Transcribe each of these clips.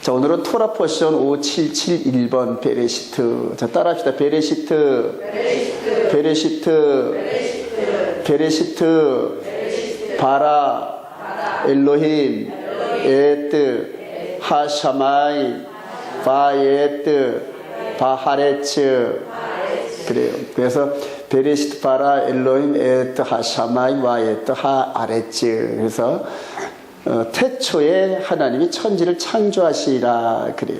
자, 오늘은 토라 포션 5771번 베레시트. 자, 따라합시다. 베레시트, 베레시트, 베레시트, 바라, 엘로힘, 에트, 하샤마이, 바에트, 바하레츠. 그래요. 그래서 베레시트, 바라, 엘로힘, 에트, 하샤마이, 와에트, 하아레츠. 그래서 태초에 하나님이 천지를 창조하시라 그래요.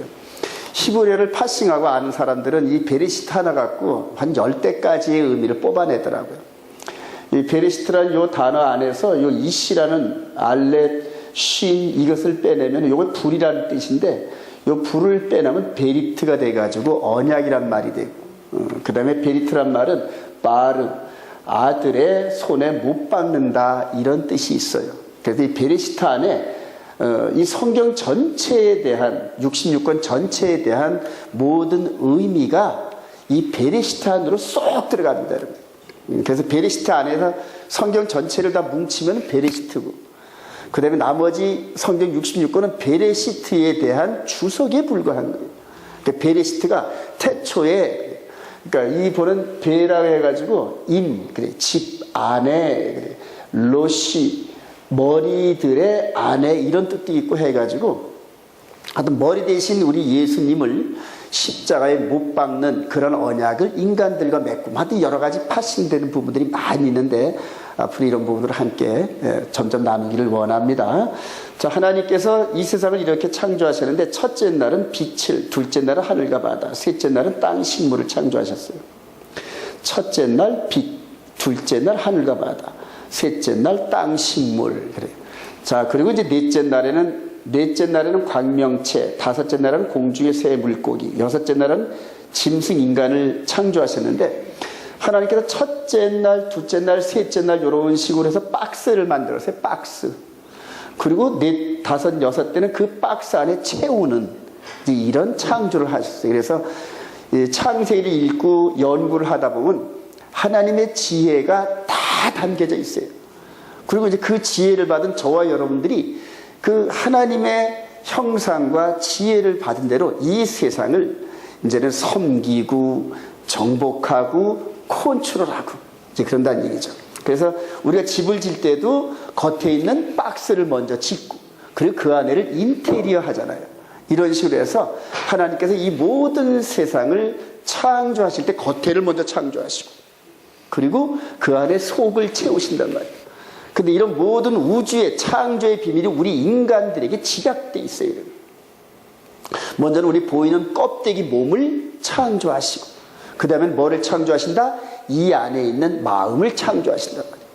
히브리어를 파싱하고 아는 사람들은 이 베레시트 하나 갖고 한 10대까지의 의미를 뽑아내더라고요. 이 베레시트라는 요 단어 안에서 요 이시라는 알렛, 쉰 이것을 빼내면 요건 불이라는 뜻인데 요 불을 빼내면 베리트가 돼가지고 언약이란 말이 되고, 그 다음에 베리트란 말은 바르, 아들의 손에 못 박는다 이런 뜻이 있어요. 그래서 이 베레시트 안에 이 성경 전체에 대한 66권 전체에 대한 모든 의미가 이 베레시트 안으로 쏙 들어갑니다, 여러분. 그래서 베레시트 안에서 성경 전체를 다 뭉치면 베레시트고, 그 다음에 나머지 성경 66권은 베레시트에 대한 주석에 불과한 거예요. 그러니까 베레시트가 태초에, 그러니까 이 본은 베라고 해가지고 그래, 집 안에, 그래, 로시, 머리들의 안에 이런 뜻도 있고 해가지고, 하여튼 머리 대신 우리 예수님을 십자가에 못 박는 그런 언약을 인간들과 맺고, 하여튼 여러 가지 파싱되는 부분들이 많이 있는데 앞으로 이런 부분들을 함께 점점 나누기를 원합니다. 자, 하나님께서 이 세상을 이렇게 창조하셨는데 첫째 날은 빛을, 둘째 날은 하늘과 바다, 셋째 날은 땅 식물을 창조하셨어요. 첫째 날 빛, 둘째 날 하늘과 바다, 셋째 날 땅 식물. 그래요. 자, 그리고 이제 넷째 날에는 광명체, 다섯째 날은 공중의 새 물고기, 여섯째 날은 짐승 인간을 창조하셨는데, 하나님께서 첫째 날, 둘째 날, 셋째 날 이런 식으로 해서 박스를 만들었어요. 박스. 그리고 넷, 다섯, 여섯 때는 그 박스 안에 채우는 이런 창조를 하셨어요. 그래서 창세기를 읽고 연구를 하다 보면 하나님의 지혜가 다 담겨져 있어요. 그리고 이제 그 지혜를 받은 저와 여러분들이 그 하나님의 형상과 지혜를 받은 대로 이 세상을 이제는 섬기고 정복하고 컨트롤하고 이제 그런다는 얘기죠. 그래서 우리가 집을 질 때도 겉에 있는 박스를 먼저 짓고, 그리고 그 안에를 인테리어 하잖아요. 이런 식으로 해서 하나님께서 이 모든 세상을 창조하실 때 겉에를 먼저 창조하시고, 그리고 그 안에 속을 채우신단 말이에요. 근데 이런 모든 우주의 창조의 비밀이 우리 인간들에게 집약되어 있어요. 먼저는 우리 보이는 껍데기 몸을 창조하시고, 그 다음에 뭐를 창조하신다? 이 안에 있는 마음을 창조하신단 말이에요.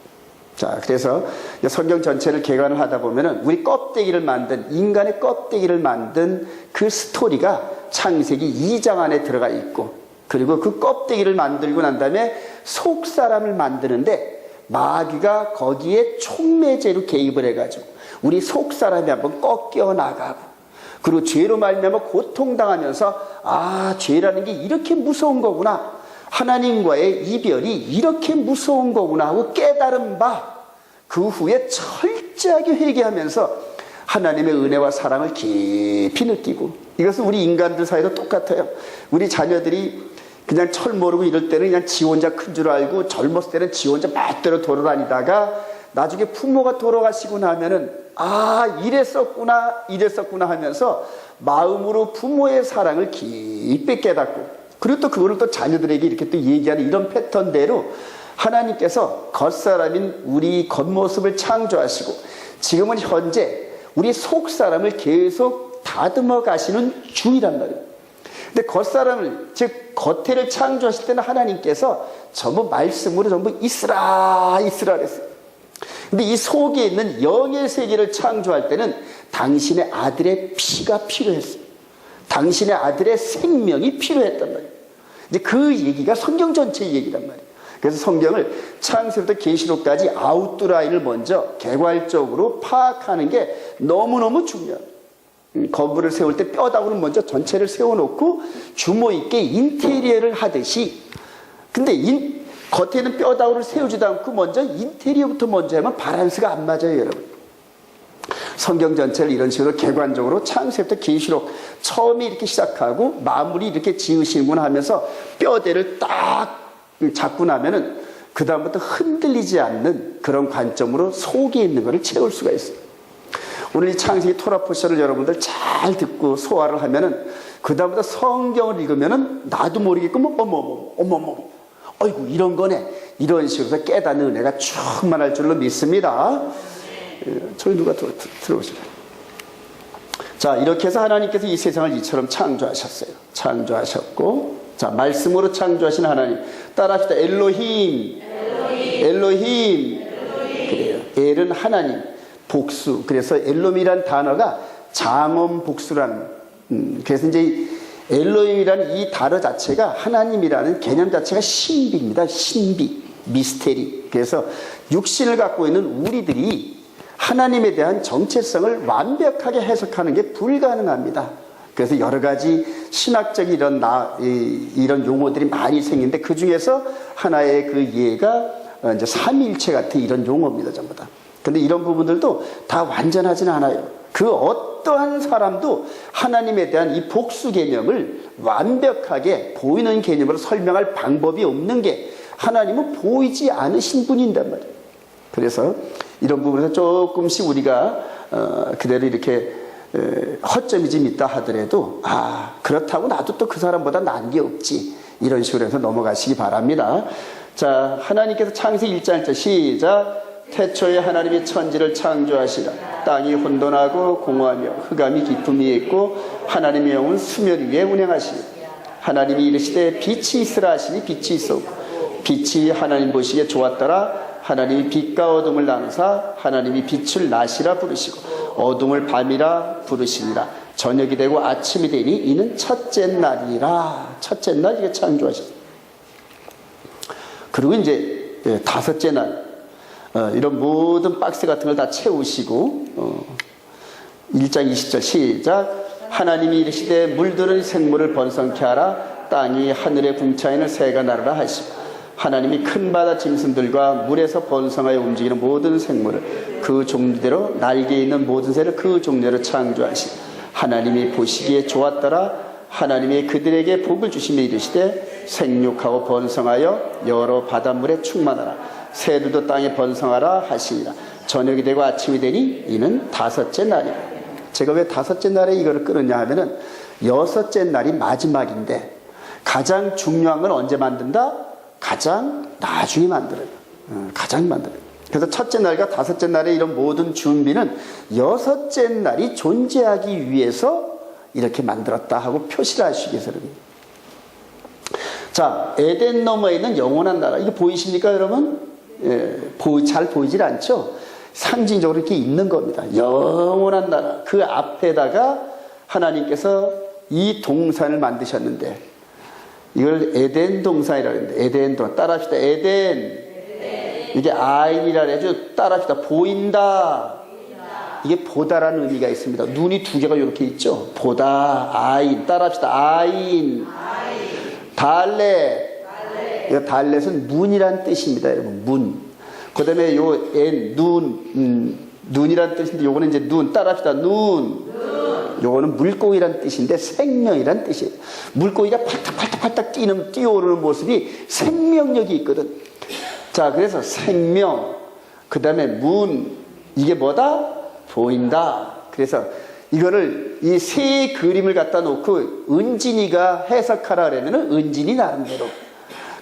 자, 그래서 성경 전체를 개관을 하다 보면은 우리 껍데기를 만든, 인간의 껍데기를 만든 그 스토리가 창세기 2장 안에 들어가 있고, 그리고 그 껍데기를 만들고 난 다음에 속 사람을 만드는데 마귀가 거기에 촉매제로 개입을 해가지고 우리 속 사람이 한번 꺾여 나가고, 그리고 죄로 말미암아 고통당하면서 아, 죄라는 게 이렇게 무서운 거구나, 하나님과의 이별이 이렇게 무서운 거구나 하고 깨달은 바, 그 후에 철저하게 회개하면서 하나님의 은혜와 사랑을 깊이 느끼고, 이것은 우리 인간들 사이도 똑같아요. 우리 자녀들이 그냥 철 모르고 이럴 때는 그냥 지 혼자 큰 줄 알고, 젊었을 때는 지 혼자 멋대로 돌아다니다가 나중에 부모가 돌아가시고 나면은 아, 이랬었구나 하면서 마음으로 부모의 사랑을 깊이 깨닫고, 그리고 또 그거를 또 자녀들에게 이렇게 또 얘기하는 이런 패턴대로 하나님께서 겉사람인 우리 겉모습을 창조하시고, 지금은 현재 우리 속사람을 계속 다듬어 가시는 중이란 말이에요. 근데 겉사람을, 즉 겉에를 창조하실 때는 하나님께서 전부 말씀으로 전부 있으라 그랬어요. 근데 이 속에 있는 영의 세계를 창조할 때는 당신의 아들의 피가 필요했어요. 당신의 아들의 생명이 필요했단 말이에요. 이제 그 얘기가 성경 전체의 얘기란 말이에요. 그래서 성경을 창세부터 계시록까지 아웃라인을 먼저 개괄적으로 파악하는 게 너무너무 중요해요. 건물을 세울 때 뼈다구를 먼저 전체를 세워놓고 규모 있게 인테리어를 하듯이, 근데 겉에는 뼈다구를 세우지도 않고 먼저 인테리어부터 먼저 하면 바란스가 안 맞아요, 여러분. 성경 전체를 이런 식으로 객관적으로 창세부터 계시록 처음에 이렇게 시작하고 마무리 이렇게 지으시는구나 하면서 뼈대를 딱 잡고 나면은 그 다음부터 흔들리지 않는 그런 관점으로 속에 있는 것을 채울 수가 있어요. 오늘 이 창세기 토라 포션을 여러분들 잘 듣고 소화를 하면은 그 다음부터 성경을 읽으면은 나도 모르게끔 어머머 어이구 이런 거네 이런 식으로 깨닫는 은혜가 충만할 줄로 믿습니다. 저희 누가 들어오실까요? 자, 이렇게 해서 하나님께서 이 세상을 이처럼 창조하셨어요. 창조하셨고, 자, 말씀으로 창조하신 하나님 따라합시다. 엘로힘. 그래요. 엘은 하나님, 복수. 그래서 엘로힘이란 단어가 장엄 복수라는 그래서 이제 엘로힘이라는 이 단어 자체가 하나님이라는 개념 자체가 신비입니다. 신비, 미스테리. 그래서 육신을 갖고 있는 우리들이 하나님에 대한 정체성을 완벽하게 해석하는 게 불가능합니다. 그래서 여러 가지 신학적인 이런 용어들이 많이 생기는데 그 중에서 하나의 그 예가 이제 삼위일체 같은 이런 용어입니다, 전부 다. 근데 이런 부분들도 다 완전하진 않아요. 그 어떠한 사람도 하나님에 대한 이 복수 개념을 완벽하게 보이는 개념으로 설명할 방법이 없는 게 하나님은 보이지 않으신 분인단 말이에요. 그래서 이런 부분에서 조금씩 우리가 그대로 이렇게 허점이 좀 있다 하더라도 그렇다고 나도 또 그 사람보다 나은 게 없지 이런 식으로 해서 넘어가시기 바랍니다. 자, 하나님께서 창세기 1장 1절 시작. 태초에 하나님이 천지를 창조하시라. 땅이 혼돈하고 공허하며 흑암이 깊음이 있고 하나님의 영은 수면 위에 운행하시니 하나님이 이르시되 빛이 있으라 하시니 빛이 있었고 빛이 하나님 보시기에 좋았더라. 하나님이 빛과 어둠을 나누사 하나님이 빛을 낮이라 부르시고 어둠을 밤이라 부르시니라. 저녁이 되고 아침이 되니 이는 첫째 날이라. 첫째 날 이게 창조하셨어요. 그리고 이제 다섯째 날 이런 모든 박스 같은 걸 다 채우시고 1장 20절 시작. 하나님이 이르시되 물들은 생물을 번성케 하라. 땅이 하늘의 궁창에는 새가 나르라 하시고 하나님이 큰 바다 짐승들과 물에서 번성하여 움직이는 모든 생물을 그 종류대로 날개 있는 모든 새를 그 종류대로 창조하시고 하나님이 보시기에 좋았더라. 하나님이 그들에게 복을 주시며 이르시되 생육하고 번성하여 여러 바닷물에 충만하라. 새들도 땅에 번성하라 하시니라. 저녁이 되고 아침이 되니 이는 다섯째 날이라. 제가 왜 다섯째 날에 이거를 끊었냐 하면은 여섯째 날이 마지막인데 가장 중요한 건 언제 만든다? 가장 나중에 만들어요. 가장 만들어요. 그래서 첫째 날과 다섯째 날의 이런 모든 준비는 여섯째 날이 존재하기 위해서 이렇게 만들었다 하고 표시를 하시기 위해서는. 자, 에덴 너머에 있는 영원한 나라. 이거 보이십니까, 여러분? 잘 보이질 않죠? 상징적으로 이렇게 있는 겁니다. 영원한 나라. 그 앞에다가 하나님께서 이 동산을 만드셨는데 이걸 에덴 동산이라고 했는데 에덴 동산. 따라합시다. 에덴. 이게 아인이라 해야죠. 따라합시다. 보인다. 이게 보다라는 의미가 있습니다. 눈이 두 개가 이렇게 있죠. 보다, 아인. 따라합시다. 아인. 달렛. 이거 달렛은 문이란 뜻입니다, 여러분. 문. 그 다음에 요 눈이란 뜻인데 요거는 이제 눈. 따라합시다. 눈. 요거는 물고기란 뜻인데 생명이란 뜻이에요. 물고기가 팔딱팔딱 뛰어오르는 모습이 생명력이 있거든. 자, 그래서 생명, 그 다음에 문, 이게 뭐다? 보인다. 그래서 이거를 이 세 그림을 갖다 놓고 은진이가 해석하라 그러면은 은진이 나름대로.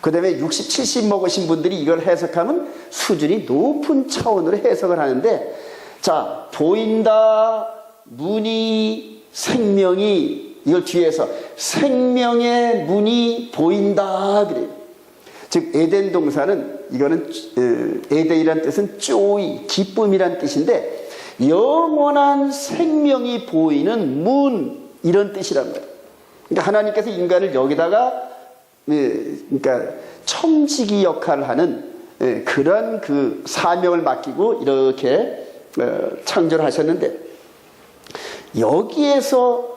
그 다음에 60, 70 먹으신 분들이 이걸 해석하면 수준이 높은 차원으로 해석을 하는데, 자, 보인다, 문이, 생명이, 이걸 뒤에서 생명의 문이 보인다 그래요. 즉 에덴 동사는 이거는 에덴이란 뜻은 조이, 기쁨이란 뜻인데 영원한 생명이 보이는 문, 이런 뜻이란 말이에요. 그러니까 하나님께서 인간을 여기다가 그러니까 청지기 역할을 하는 그런 그 사명을 맡기고 이렇게 창조를 하셨는데 여기에서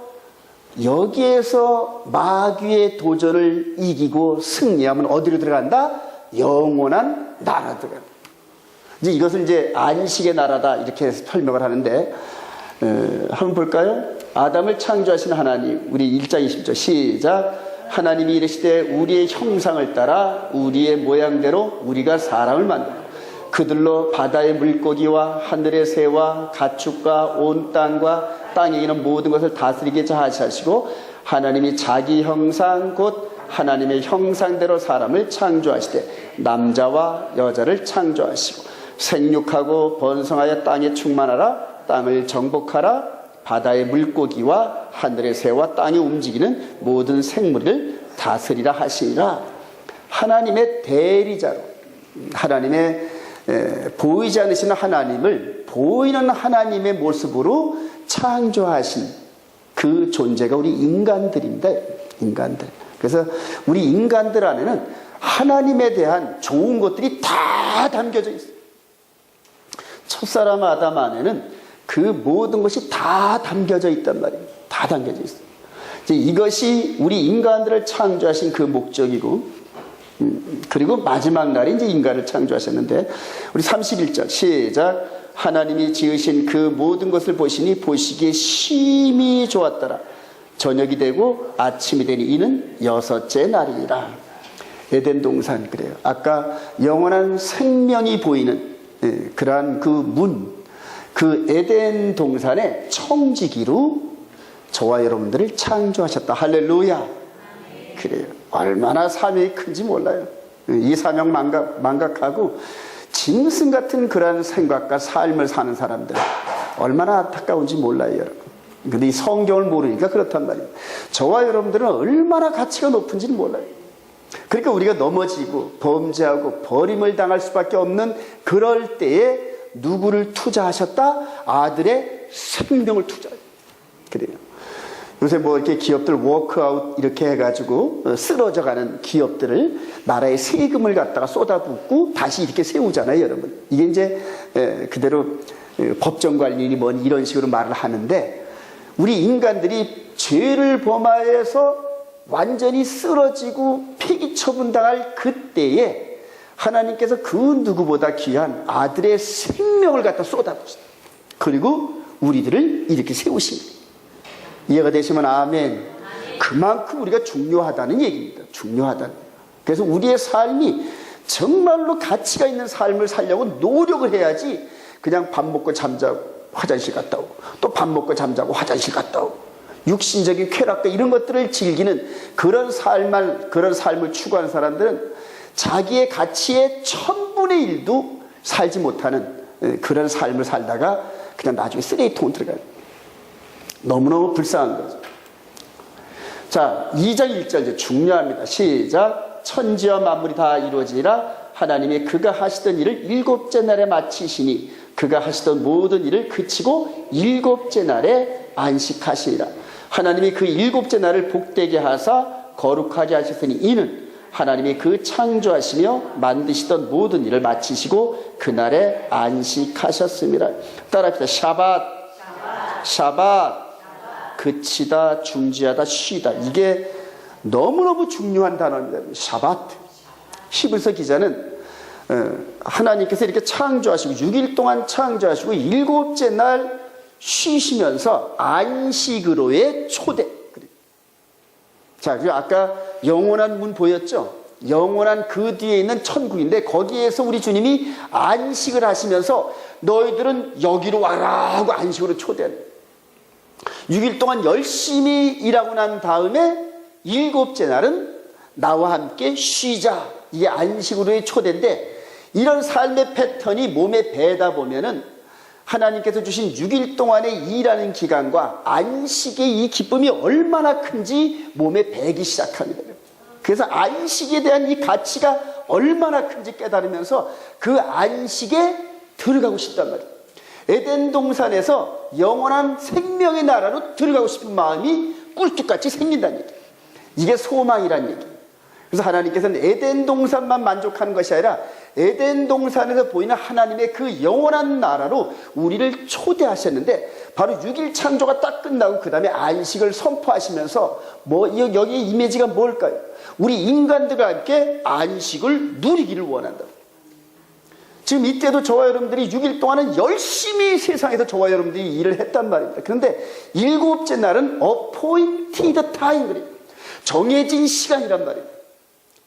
마귀의 도전을 이기고 승리하면 어디로 들어간다? 영원한 나라 들어간다. 이제 이것을 이제 안식의 나라다 이렇게 해서 설명을 하는데 한번 볼까요? 아담을 창조하신 하나님, 우리 1장 20절 시작. 하나님이 이르시되 우리의 형상을 따라 우리의 모양대로 우리가 사람을 만들고 그들로 바다의 물고기와 하늘의 새와 가축과 온 땅과 땅에 있는 모든 것을 다스리게 하시고 하나님이 자기 형상 곧 하나님의 형상대로 사람을 창조하시되 남자와 여자를 창조하시고 생육하고 번성하여 땅에 충만하라. 땅을 정복하라. 바다의 물고기와 하늘의 새와 땅에 움직이는 모든 생물을 다스리라 하시니라. 하나님의 대리자로, 하나님의 보이지 않으시는 하나님을 보이는 하나님의 모습으로 창조하신 그 존재가 우리 인간들입니다. 인간들. 그래서 우리 인간들 안에는 하나님에 대한 좋은 것들이 다 담겨져 있어요. 첫사람 아담 안에는 그 모든 것이 다 담겨져 있단 말이에요. 다 담겨져 있어요. 이제 이것이 우리 인간들을 창조하신 그 목적이고, 그리고 마지막 날에 이제 인간을 창조하셨는데, 우리 31절 시작. 하나님이 지으신 그 모든 것을 보시니 보시기에 심히 좋았더라. 저녁이 되고 아침이 되니 이는 6째 날이니라. 에덴 동산 그래요. 아까 영원한 생명이 보이는 그러한 그 문, 그 에덴 동산의 청지기로 저와 여러분들을 창조하셨다. 할렐루야. 그래요. 얼마나 사명이 큰지 몰라요. 이 사명 망각하고 짐승 같은 그런 생각과 삶을 사는 사람들 얼마나 안타까운지 몰라요, 여러분. 근데 이 성경을 모르니까 그렇단 말이에요. 저와 여러분들은 얼마나 가치가 높은지는 몰라요. 그러니까 우리가 넘어지고 범죄하고 버림을 당할 수밖에 없는 그럴 때에 누구를 투자하셨다? 아들의 생명을 투자해요. 그래요. 요새 뭐 이렇게 기업들 워크아웃 이렇게 해가지고 쓰러져가는 기업들을 나라의 세금을 갖다가 쏟아붓고 다시 이렇게 세우잖아요, 여러분. 이게 이제 그대로 법정 관리니 뭐니 이런 식으로 말을 하는데, 우리 인간들이 죄를 범하여서 완전히 쓰러지고 폐기 처분당할 그때에 하나님께서 그 누구보다 귀한 아들의 생명을 갖다 쏟아붓습니다. 그리고 우리들을 이렇게 세우십니다. 이해가 되시면 아멘. 그만큼 우리가 중요하다는 얘기입니다. 중요하다는. 그래서 우리의 삶이 정말로 가치가 있는 삶을 살려고 노력을 해야지 그냥 밥 먹고 잠자고 화장실 갔다 오고 또 밥 먹고 잠자고 화장실 갔다 오고 육신적인 쾌락과 이런 것들을 즐기는 그런 삶을 추구하는 사람들은 자기의 가치의 1000분의 1도 살지 못하는 그런 삶을 살다가 그냥 나중에 쓰레기통에 들어가요. 너무너무 불쌍한 거죠. 자, 2장 1절 중요합니다. 시작. 천지와 만물이 다 이루어지니라. 하나님이 그가 하시던 일을 7째 날에 마치시니 그가 하시던 모든 일을 그치고 7째 날에 안식하시니라. 하나님이 그 7째 날을 복되게 하사 거룩하게 하셨으니 이는 하나님이 그 창조하시며 만드시던 모든 일을 마치시고 그날에 안식하셨습니다. 따라합시다. 샤밧. 그치다, 중지하다, 쉬다. 이게 너무너무 중요한 단어입니다. 샤밧. 히브리서 기자는 하나님께서 이렇게 창조하시고 6일 동안 창조하시고 7째 날 쉬시면서 안식으로의 초대. 자, 그리고 아까 영원한 문 보였죠? 영원한 그 뒤에 있는 천국인데 거기에서 우리 주님이 안식을 하시면서 너희들은 여기로 와라 하고 안식으로 초대해요. 6일 동안 열심히 일하고 난 다음에 7째 날은 나와 함께 쉬자. 이게 안식으로의 초대인데, 이런 삶의 패턴이 몸에 배다 보면은 하나님께서 주신 6일 동안의 일하는 기간과 안식의 이 기쁨이 얼마나 큰지 몸에 배기 시작합니다. 그래서 안식에 대한 이 가치가 얼마나 큰지 깨달으면서 그 안식에 들어가고 싶단 말이에요. 에덴 동산에서 영원한 생명의 나라로 들어가고 싶은 마음이 꿀뚝같이 생긴다는 얘기예요. 이게 소망이란 얘기예요. 그래서 하나님께서는 에덴 동산만 만족하는 것이 아니라 에덴 동산에서 보이는 하나님의 그 영원한 나라로 우리를 초대하셨는데, 바로 6일 창조가 딱 끝나고 그 다음에 안식을 선포하시면서 여기의 이미지가 뭘까요? 우리 인간들과 함께 안식을 누리기를 원한다. 지금 이때도 저와 여러분들이 6일 동안은 열심히 세상에서 저와 여러분들이 일을 했단 말입니다. 그런데 7째 날은 appointed time, 그래요. 정해진 시간이란 말이에요.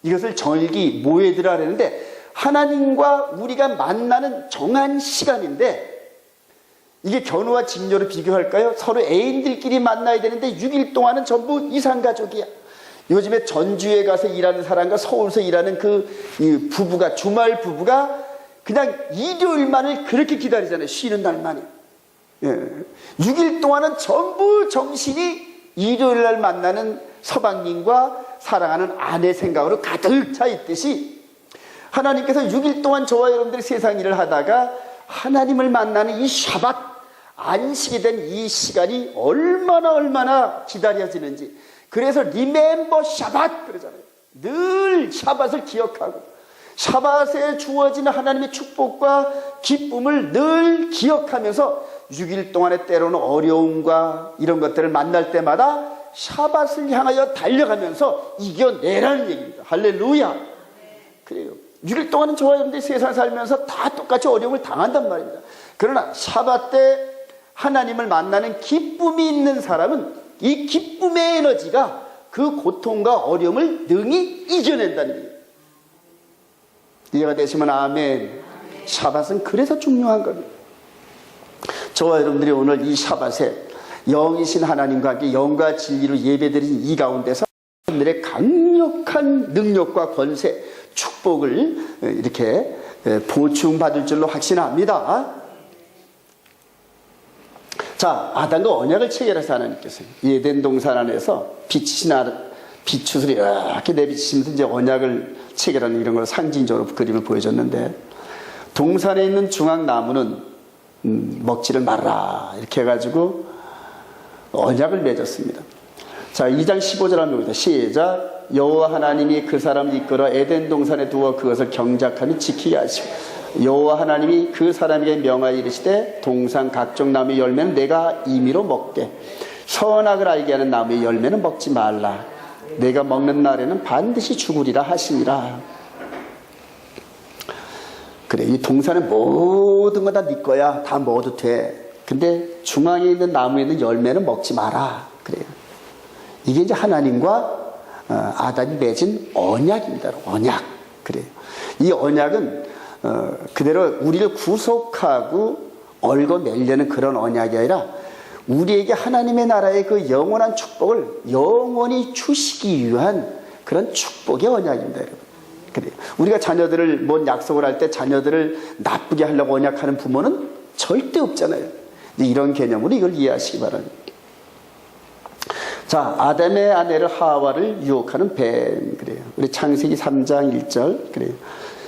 이것을 정일기 모에드라 그랬는데 하나님과 우리가 만나는 정한 시간인데, 이게 견우와 직녀를 비교할까요? 서로 애인들끼리 만나야 되는데 6일 동안은 전부 이산가족이야. 요즘에 전주에 가서 일하는 사람과 서울에서 일하는 이 부부가, 주말 부부가 그냥 일요일만을 그렇게 기다리잖아요. 쉬는 날만이. 6일 동안은 전부 정신이 일요일 날 만나는 서방님과 사랑하는 아내 생각으로 가득 차 있듯이, 하나님께서 6일 동안 저와 여러분들이 세상 일을 하다가 하나님을 만나는 이 샤밧, 안식이 된 이 시간이 얼마나 기다려지는지. 그래서 remember 샤밧 그러잖아요. 늘 샤밧을 기억하고 샤밧에 주어지는 하나님의 축복과 기쁨을 늘 기억하면서 6일 동안에 때로는 어려움과 이런 것들을 만날 때마다 샤밧을 향하여 달려가면서 이겨내라는 얘기입니다. 할렐루야. 그래요. 6일 동안은 저와 여러분들이 세상 살면서 다 똑같이 어려움을 당한단 말입니다. 그러나 샤밧 때 하나님을 만나는 기쁨이 있는 사람은 이 기쁨의 에너지가 그 고통과 어려움을 능히 이겨낸다는 거예요. 이해가 되시면 아멘. 샤밧은 그래서 중요한 겁니다. 저와 여러분들이 오늘 이 샤밧에 영이신 하나님과 함께 영과 진리로 예배드린 이 가운데서 하늘의 강력한 능력과 권세, 축복을 이렇게 보충받을 줄로 확신합니다. 자, 아담과 언약을 체결해서 하나님께서 에덴 동산 안에서 빛을 이렇게 내비치시면서 이제 언약을 체결하는 이런 걸 상징적으로 그림을 보여줬는데, 동산에 있는 중앙 나무는 먹지를 말라 이렇게 해가지고 언약을 맺었습니다. 자, 2장 15절 한번 봅니다. 시작. 여호와 하나님이 그 사람을 이끌어 에덴 동산에 두어 그것을 경작하며 지키게 하시고, 여호와 하나님이 그 사람에게 명하여 이르시되 동산 각종 나무의 열매는 내가 임의로 먹되 선악을 알게 하는 나무의 열매는 먹지 말라. 내가 먹는 날에는 반드시 죽으리라 하시니라. 그래, 이 동산의 모든 거 다 네 거야. 다 먹어도 돼. 근데 중앙에 있는 나무에 있는 열매는 먹지 마라. 그래요. 이게 이제 하나님과 아담이 맺은 언약입니다. 언약. 그래요. 이 언약은 그대로 우리를 구속하고 얽어내려는 그런 언약이 아니라 우리에게 하나님의 나라의 그 영원한 축복을 영원히 주시기 위한 그런 축복의 언약입니다, 여러분. 그래요. 우리가 자녀들을 뭔 약속을 할 때 자녀들을 나쁘게 하려고 언약하는 부모는 절대 없잖아요. 이런 개념으로 이걸 이해하시기 바랍니다. 자, 아담의 아내를 하와를 유혹하는 뱀. 그래요. 우리 창세기 3장 1절. 그래요.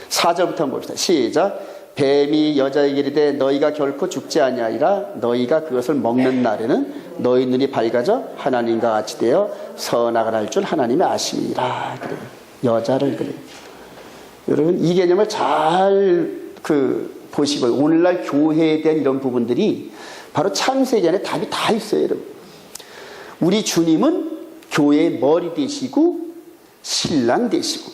4절부터 한번 봅시다. 시작. 뱀이 여자에게 이르되 너희가 결코 죽지 아니하리라. 너희가 그것을 먹는 날에는 너희 눈이 밝아져 하나님과 같이 되어 선악을 할 줄 하나님이 아심이라. 그래요. 여자를 그래요. 여러분, 이 개념을 잘 보시고, 오늘날 교회에 대한 이런 부분들이 바로 창세기 안에 답이 다 있어요, 여러분. 우리 주님은 교회의 머리 되시고 신랑 되시고,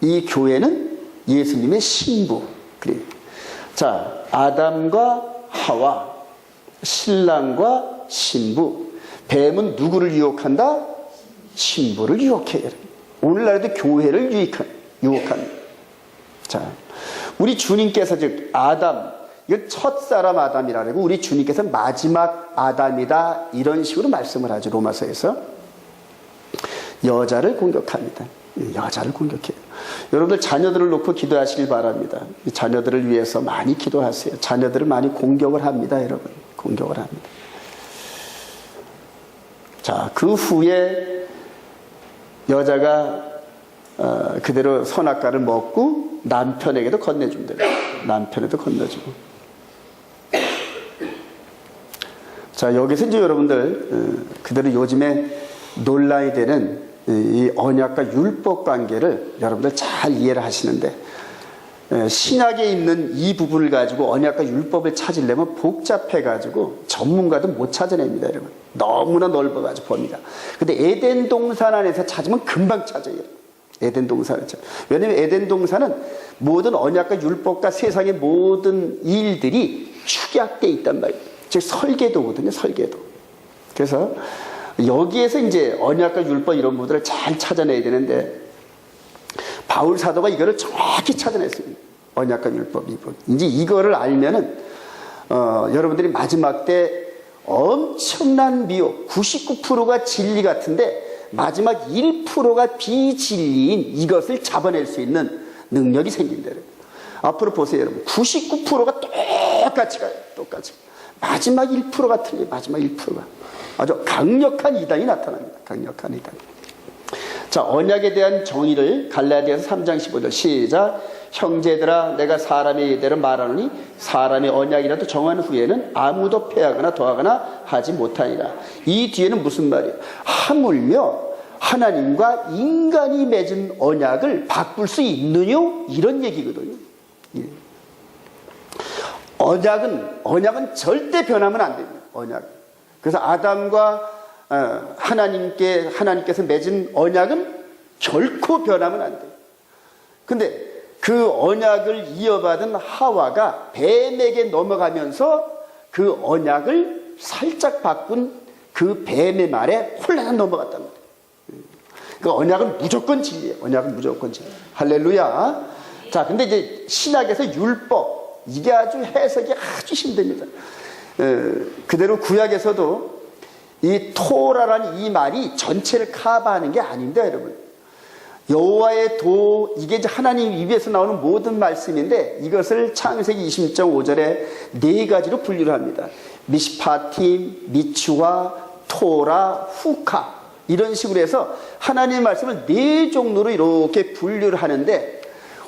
이 교회는 예수님의 신부. 그래요. 자, 아담과 하와, 신랑과 신부. 뱀은 누구를 유혹한다? 신부를 유혹해요. 오늘날에도 교회를 유혹합니다. 자, 우리 주님께서 즉 아담, 이건 첫사람 아담이라고, 우리 주님께서 마지막 아담이다 이런 식으로 말씀을 하죠. 로마서에서. 여자를 공격합니다. 여자를 공격해요. 여러분들 자녀들을 놓고 기도하시길 바랍니다. 자녀들을 위해서 많이 기도하세요. 자녀들을 많이 공격을 합니다, 여러분. 공격을 합니다. 자, 그 후에 여자가 그대로 선악과를 먹고 남편에게도 건네준다. 남편에도 건네주고. 자, 여기서 이제 여러분들 그대로 요즘에 논란이 되는 이 언약과 율법 관계를 여러분들 잘 이해를 하시는데, 신약에 있는 이 부분을 가지고 언약과 율법을 찾으려면 복잡해가지고 전문가도 못 찾아냅니다, 여러분. 너무나 넓어가지고 범위가. 근데 에덴 동산 안에서 찾으면 금방 찾아요. 에덴 동산이죠. 왜냐하면 에덴 동산은 모든 언약과 율법과 세상의 모든 일들이 축약되어 있단 말이에요. 즉 설계도거든요. 설계도. 그래서 여기에서 이제 언약과 율법 이런 부분들을 잘 찾아내야 되는데 바울 사도가 이거를 정확히 찾아냈습니다. 언약과 율법 이분. 이제 이거를 알면은 여러분들이 마지막 때 엄청난 미혹 99%가 진리 같은데 마지막 1%가 비진리인 이것을 잡아낼 수 있는 능력이 생긴다. 앞으로 보세요, 여러분. 99%가 똑같이 가요. 똑같이. 마지막 1%가 틀려요. 마지막 1%가. 아주 강력한 이단이 나타납니다. 강력한 이단. 자, 언약에 대한 정의를 갈라디아서 3장 15절 시작. 형제들아 내가 사람의 예대로 말하노니 사람의 언약이라도 정한 후에는 아무도 패하거나 더하거나 하지 못하니라. 이 뒤에는 무슨 말이에요? 하물며 하나님과 인간이 맺은 언약을 바꿀 수 있느냐? 이런 얘기거든요. 예. 언약은 절대 변하면 안 됩니다. 언약. 그래서 아담과 하나님께서 맺은 언약은 결코 변하면 안 돼요. 근데 그 언약을 이어받은 하와가 뱀에게 넘어가면서 그 언약을 살짝 바꾼 그 뱀의 말에 홀라 넘어갔단 말이에요. 그 언약은 무조건 진리예요. 언약은 무조건 진리. 할렐루야. 자, 근데 이제 신약에서 율법, 이게 아주 해석이 아주 힘듭니다. 그대로 구약에서도 이 토라라는 이 말이 전체를 커버하는 게 아닌데, 여러분. 여호와의 도, 이게 이제 하나님 입에서 나오는 모든 말씀인데 이것을 창세기 20.5절에 네 가지로 분류를 합니다. 미시파팀, 미추와, 토라, 후카 이런 식으로 해서 하나님의 말씀을 네 종류로 이렇게 분류를 하는데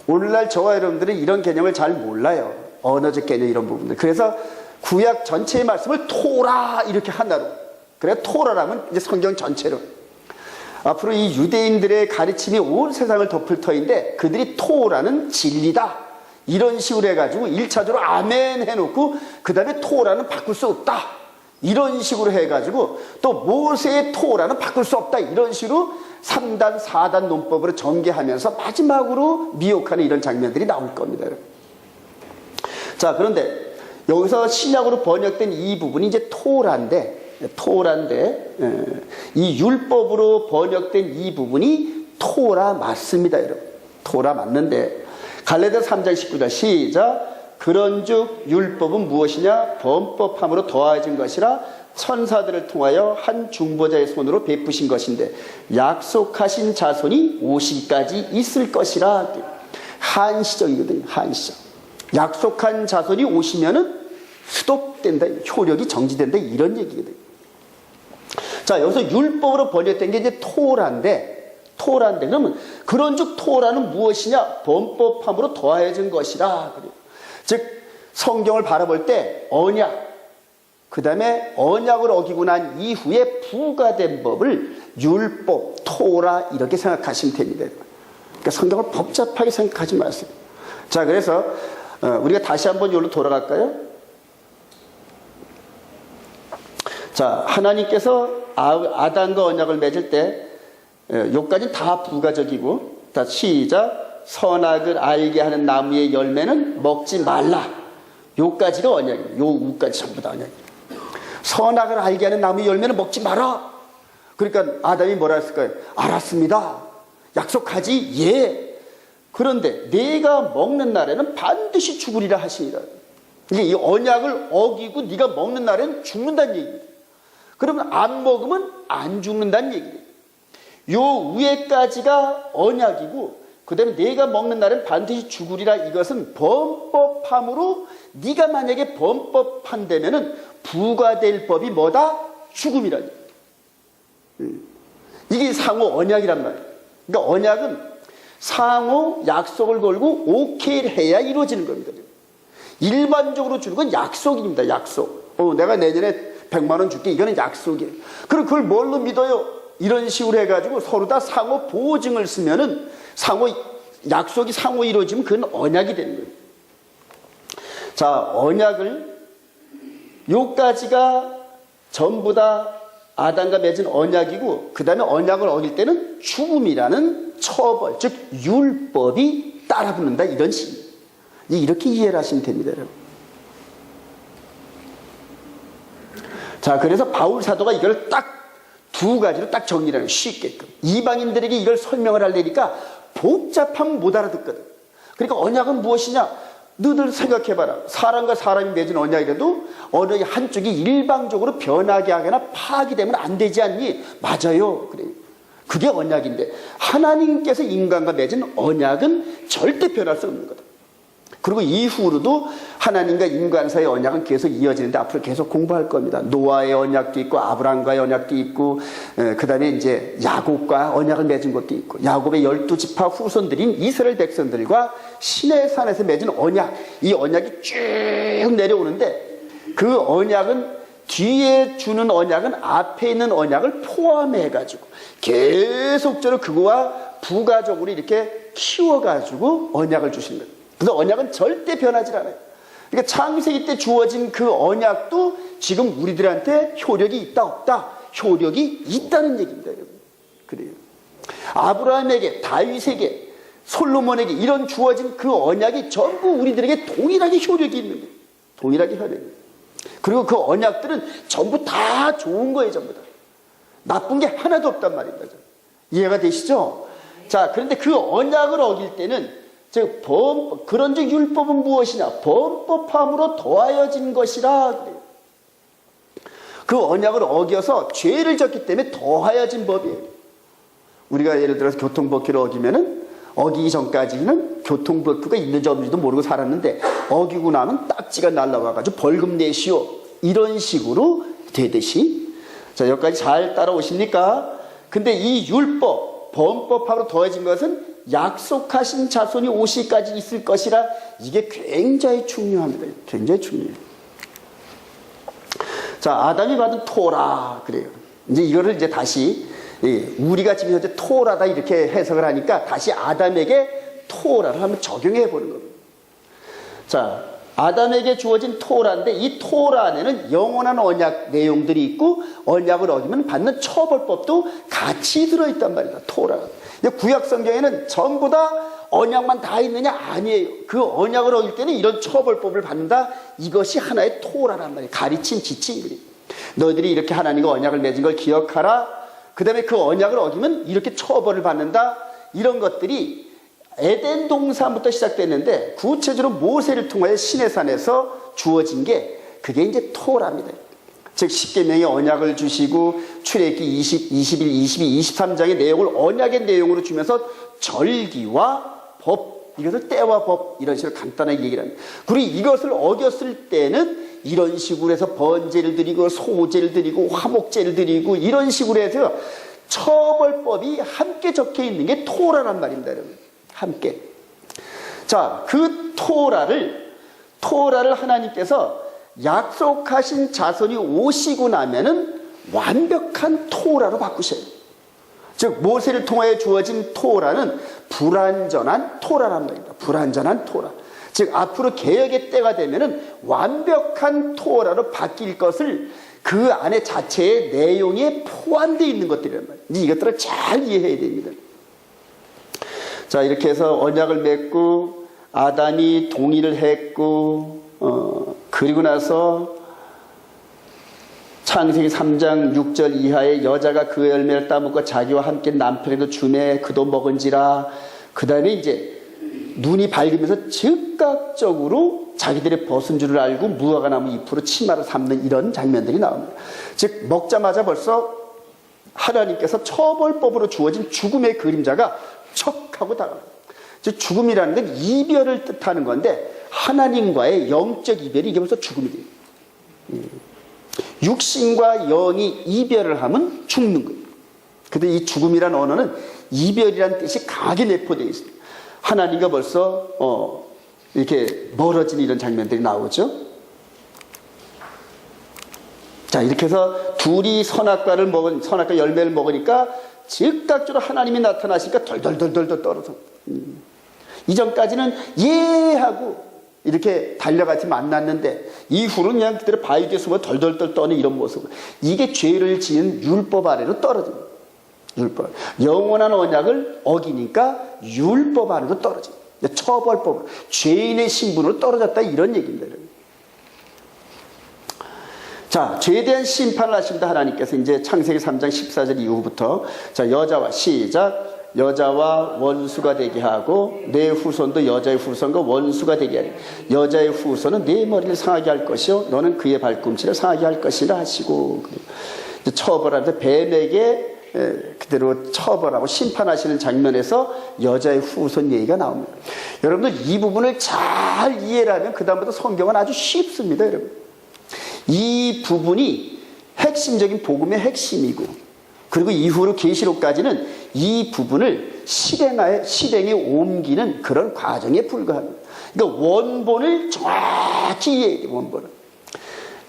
오늘날 저와 여러분들은 이런 개념을 잘 몰라요. 언어적 개념 이런 부분들. 그래서 구약 전체의 말씀을 토라 이렇게 하나로. 그래 토라라면 이제 성경 전체로. 앞으로 이 유대인들의 가르침이 온 세상을 덮을 터인데 그들이 토라는 진리다 이런 식으로 해가지고 1차적으로 아멘 해놓고 그 다음에 토라는 바꿀 수 없다 이런 식으로 해가지고 또 모세의 토라는 바꿀 수 없다 이런 식으로 3단 4단 논법으로 전개하면서 마지막으로 미혹하는 이런 장면들이 나올 겁니다. 자, 그런데 여기서 신약으로 번역된 이 부분이 이제 토라인데 이 율법으로 번역된 이 부분이 토라 맞습니다, 여러분. 토라 맞는데 갈라디아 3장 19절 시작. 그런즉 율법은 무엇이냐? 범법함으로 더해진 것이라 천사들을 통하여 한 중보자의 손으로 베푸신 것인데 약속하신 자손이 오시기까지 있을 것이라. 한시적이거든요. 한시적. 약속한 자손이 오시면은 스톱된다, 효력이 정지된다 이런 얘기거든요. 자, 여기서 율법으로 번역된 게 이제 토라인데 그러면 그런즉 토라는 무엇이냐? 범법함으로 더해진 것이라. 즉 성경을 바라볼 때 언약, 그 다음에 언약을 어기고 난 이후에 부과된 법을 율법, 토라 이렇게 생각하시면 됩니다. 그러니까 성경을 복잡하게 생각하지 마세요. 자, 그래서 우리가 다시 한번 여기로 돌아갈까요? 자, 하나님께서 아담과 언약을 맺을 때 요까지 다 부가적이고, 다 시작. 선악을 알게 하는 나무의 열매는 먹지 말라. 요까지가 언약이에요. 요 우까지 전부 다 언약이에요. 선악을 알게 하는 나무의 열매는 먹지 마라. 그러니까 아담이 뭐라 했을까요? 알았습니다. 약속하지? 예. 그런데 네가 먹는 날에는 반드시 죽으리라 하시니라. 이게 이 언약을 어기고 네가 먹는 날에는 죽는다는 얘기예요. 그러면 안 먹으면 안 죽는다는 얘기예요. 요 위에까지가 언약이고 그 다음에 네가 먹는 날은 반드시 죽으리라. 이것은 범법함으로 네가 만약에 범법한다면은 부과될 법이 뭐다? 죽음이라니. 이게 상호 언약이란 말이에요. 그러니까 언약은 상호 약속을 걸고 오케이를 해야 이루어지는 겁니다. 일반적으로 주는 건 약속입니다. 약속. 내가 내년에 100만 원 줄게. 이거는 약속이에요. 그럼 그걸 뭘로 믿어요? 이런 식으로 해가지고 서로 다 상호 보증을 쓰면은 약속이 상호 이루어지면 그건 언약이 되는 거예요. 자, 언약을 요까지가 전부 다 아담과 맺은 언약이고 그 다음에 언약을 어길 때는 죽음이라는 처벌, 즉 율법이 따라붙는다, 이런 식입니다. 이렇게 이해를 하시면 됩니다, 여러분. 자, 그래서 바울 사도가 이걸 딱 두 가지로 딱 정리를 하는, 쉽게끔. 이방인들에게 이걸 설명을 하려니까 복잡하면 못 알아듣거든. 그러니까 언약은 무엇이냐? 너들 생각해봐라. 사람과 사람이 맺은 언약이라도 어느 한쪽이 일방적으로 변하게 하거나 파기되면 안 되지 않니? 맞아요. 그래요. 그게 언약인데 하나님께서 인간과 맺은 언약은 절대 변할 수 없는 거다. 그리고 이후로도 하나님과 인간 사이의 언약은 계속 이어지는데 앞으로 계속 공부할 겁니다. 노아의 언약도 있고 아브라함과의 언약도 있고 그 다음에 이제 야곱과 언약을 맺은 것도 있고 야곱의 12지파 후손들인 이스라엘 백성들과 시내산에서 맺은 언약, 이 언약이 쭉 내려오는데 그 언약은 뒤에 주는 언약은 앞에 있는 언약을 포함해가지고 계속적으로 그거와 부가적으로 이렇게 키워가지고 언약을 주시는 거예요. 그래서 언약은 절대 변하지 않아요. 그러니까 창세기 때 주어진 그 언약도 지금 우리들한테 효력이 있다 없다? 효력이 있다는 얘기입니다, 여러분. 그래요. 아브라함에게, 다윗에게, 솔로몬에게 이런 주어진 그 언약이 전부 우리들에게 동일하게 효력이 있는 거예요. 동일하게 효력이. 그리고 그 언약들은 전부 다 좋은 거예요, 전부 다. 나쁜 게 하나도 없단 말입니다. 이해가 되시죠? 자, 그런데 그 언약을 어길 때는 즉 그런즉 율법은 무엇이냐? 범법함으로 더하여진 것이라 그래요. 그 언약을 어겨서 죄를 졌기 때문에 더하여진 법이에요. 우리가 예를 들어서 교통법규를 어기면은 어기기 전까지는 교통법규가 있는지 없는지도 모르고 살았는데 어기고 나면 딱지가 날라와가지고 벌금 내시오, 이런 식으로 되듯이. 자, 여기까지 잘 따라오십니까? 근데 이 율법, 범법함으로 더해진 것은 약속하신 자손이 오시기까지 있을 것이라, 이게 굉장히 중요합니다. 굉장히 중요해요. 자, 아담이 받은 토라 그래요. 이제 이거를 이제 다시 우리가 지금 현재 토라다 이렇게 해석을 하니까 다시 아담에게 토라를 한번 적용해 보는 겁니다. 자, 아담에게 주어진 토라인데 이 토라 안에는 영원한 언약 내용들이 있고 언약을 어기면 받는 처벌법도 같이 들어있단 말이다, 토라. 구약 성경에는 전부 다 언약만 다 있느냐? 아니에요. 그 언약을 어길 때는 이런 처벌법을 받는다. 이것이 하나의 토라란 말이에요. 가르친 지침. 너희들이 이렇게 하나님과 언약을 맺은 걸 기억하라. 그 다음에 그 언약을 어기면 이렇게 처벌을 받는다. 이런 것들이 에덴 동산부터 시작됐는데 구체적으로 모세를 통하여 시내산에서 주어진 게 그게 이제 토라입니다. 즉 십계명의 언약을 주시고 출애굽기 20, 21, 22, 23장의 내용을 언약의 내용으로 주면서 절기와 법, 이것을 때와 법, 이런 식으로 간단하게 얘기를 합니다. 그리고 이것을 어겼을 때는 이런 식으로 해서 번제를 드리고 소제를 드리고 화목제를 드리고 이런 식으로 해서 처벌법이 함께 적혀 있는 게 토라란 말입니다, 여러분. 함께. 자, 그 토라를 하나님께서 약속하신 자손이 오시고 나면은 완벽한 토라로 바꾸셔요. 즉 모세를 통하여 주어진 토라는 불완전한 토라란 말입니다. 불완전한 토라. 즉 앞으로 개혁의 때가 되면은 완벽한 토라로 바뀔 것을 그 안에 자체의 내용에 포함되어 있는 것들이란 말이에요. 이것들을 잘 이해해야 됩니다. 자, 이렇게 해서 언약을 맺고 아담이 동의를 했고 그리고 나서 창세기 3장 6절 이하에 여자가 그 열매를 따먹고 자기와 함께 남편에도 주매 그도 먹은지라. 그 다음에 이제 눈이 밝으면서 즉각적으로 자기들의 벗은 줄을 알고 무화과나무 잎으로 치마를 삼는 이런 장면들이 나옵니다. 즉 먹자마자 벌써 하나님께서 처벌법으로 주어진 죽음의 그림자가 척 하고 다가옵니다. 즉 죽음이라는 건 이별을 뜻하는 건데 하나님과의 영적 이별이 이게 벌써 죽음이 돼요. 육신과 영이 이별을 하면 죽는 거예요. 근데 이 죽음이라는 언어는 이별이라는 뜻이 강하게 내포되어 있습니다. 하나님과 벌써 이렇게 멀어지는 이런 장면들이 나오죠. 자, 이렇게 해서 둘이 선악과 열매를 먹으니까 즉각적으로 하나님이 나타나시니까 덜덜덜덜 떨어져. 이전까지는 예 하고 이렇게 달려같이 만났는데 이후로는 그냥 그대로 바위 뒤에 숨어 덜덜덜 떠는 이런 모습. 이게 죄를 지은 율법 아래로 떨어집니다. 율법. 영원한 언약을 어기니까 율법 아래로 떨어집니다. 처벌법, 죄인의 신분으로 떨어졌다 이런 얘기입니다. 자, 죄에 대한 심판을 하십니다. 하나님께서 이제 창세기 3장 14절 이후부터 자, 여자와 시작. 여자와 원수가 되게 하고 내 후손도 여자의 후손과 원수가 되게 하리. 여자의 후손은 네 머리를 상하게 할 것이요 너는 그의 발꿈치를 상하게 할 것이라 하시고, 처벌하면서 뱀에게 그대로 처벌하고 심판하시는 장면에서 여자의 후손 얘기가 나옵니다. 여러분들 이 부분을 잘 이해를 하면 그 다음부터 성경은 아주 쉽습니다. 여러분, 이 부분이 핵심적인 복음의 핵심이고, 그리고 이후로 계시록까지는 이 부분을 실행에 옮기는 그런 과정에 불과합니다. 그러니까 원본을 정확히 이해해야 돼요. 원본을.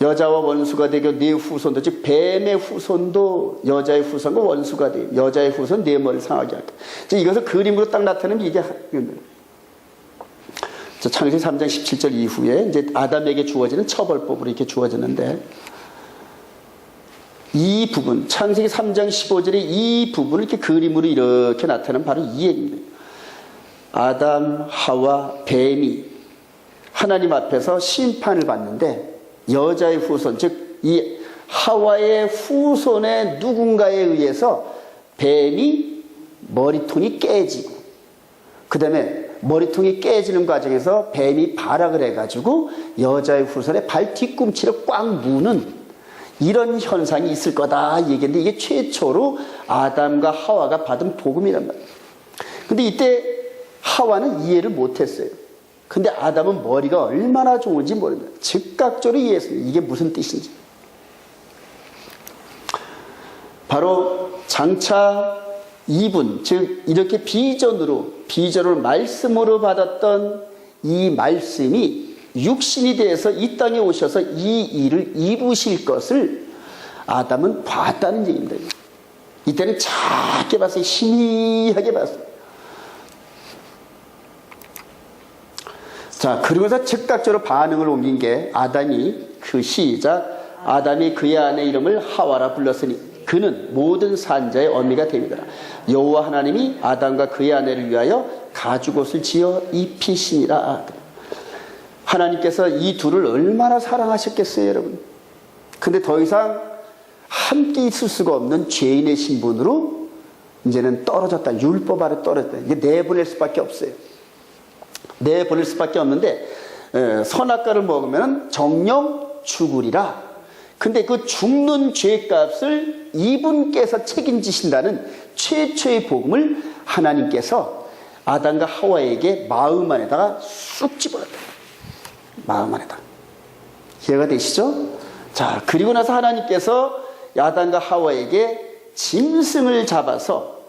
여자와 원수가 되고 네 후손도, 즉 뱀의 후손도 여자의 후손과 원수가 되고 여자의 후손 네 머리를 상하게 할까. 이것을 그림으로 딱 나타내면 이게 창세기 3장 17절 이후에 이제 아담에게 주어지는 처벌법으로 이렇게 주어지는데, 이 부분 창세기 3장 15절에 이 부분을 이렇게 그림으로 이렇게 나타내면 바로 이 얘기입니다. 아담, 하와, 뱀이 하나님 앞에서 심판을 받는데 여자의 후손, 즉 이 하와의 후손의 누군가에 의해서 뱀이 머리통이 깨지고, 그 다음에 머리통이 깨지는 과정에서 뱀이 발악을 해가지고 여자의 후손의 발 뒤꿈치를 꽉 무는 이런 현상이 있을 거다 얘기했는데, 이게 최초로 아담과 하와가 받은 복음이란 말이에요. 근데 이때 하와는 이해를 못했어요. 근데 아담은 머리가 얼마나 좋은지 모릅니다. 즉각적으로 이해했습니다. 이게 무슨 뜻인지. 바로 장차 이분, 즉 이렇게 비전으로 말씀으로 받았던 이 말씀이 육신이 되어서 이 땅에 오셔서 이 일을 이루실 것을 아담은 봤다는 얘기입니다. 이때는 작게 봤어요. 희미하게 봤어요. 자, 그러고서 즉각적으로 반응을 옮긴 게 아담이 그의 아내 이름을 하와라 불렀으니 그는 모든 산자의 어미가 됩니다. 여호와 하나님이 아담과 그의 아내를 위하여 가죽옷을 지어 입히시니라. 하나님께서 이 둘을 얼마나 사랑하셨겠어요, 여러분. 근데 더 이상 함께 있을 수가 없는 죄인의 신분으로 이제는 떨어졌다. 율법 아래 떨어졌다. 이게 내보낼 수밖에 없어요. 내보낼 수밖에 없는데, 선악과를 먹으면 정령 죽으리라. 근데 그 죽는 죄값을 이분께서 책임지신다는 최초의 복음을 하나님께서 아담과 하와에게 마음 안에다가 쑥 집어넣었다. 마음 안에다. 이해가 되시죠? 자, 그리고 나서 하나님께서 아담과 하와에게 짐승을 잡아서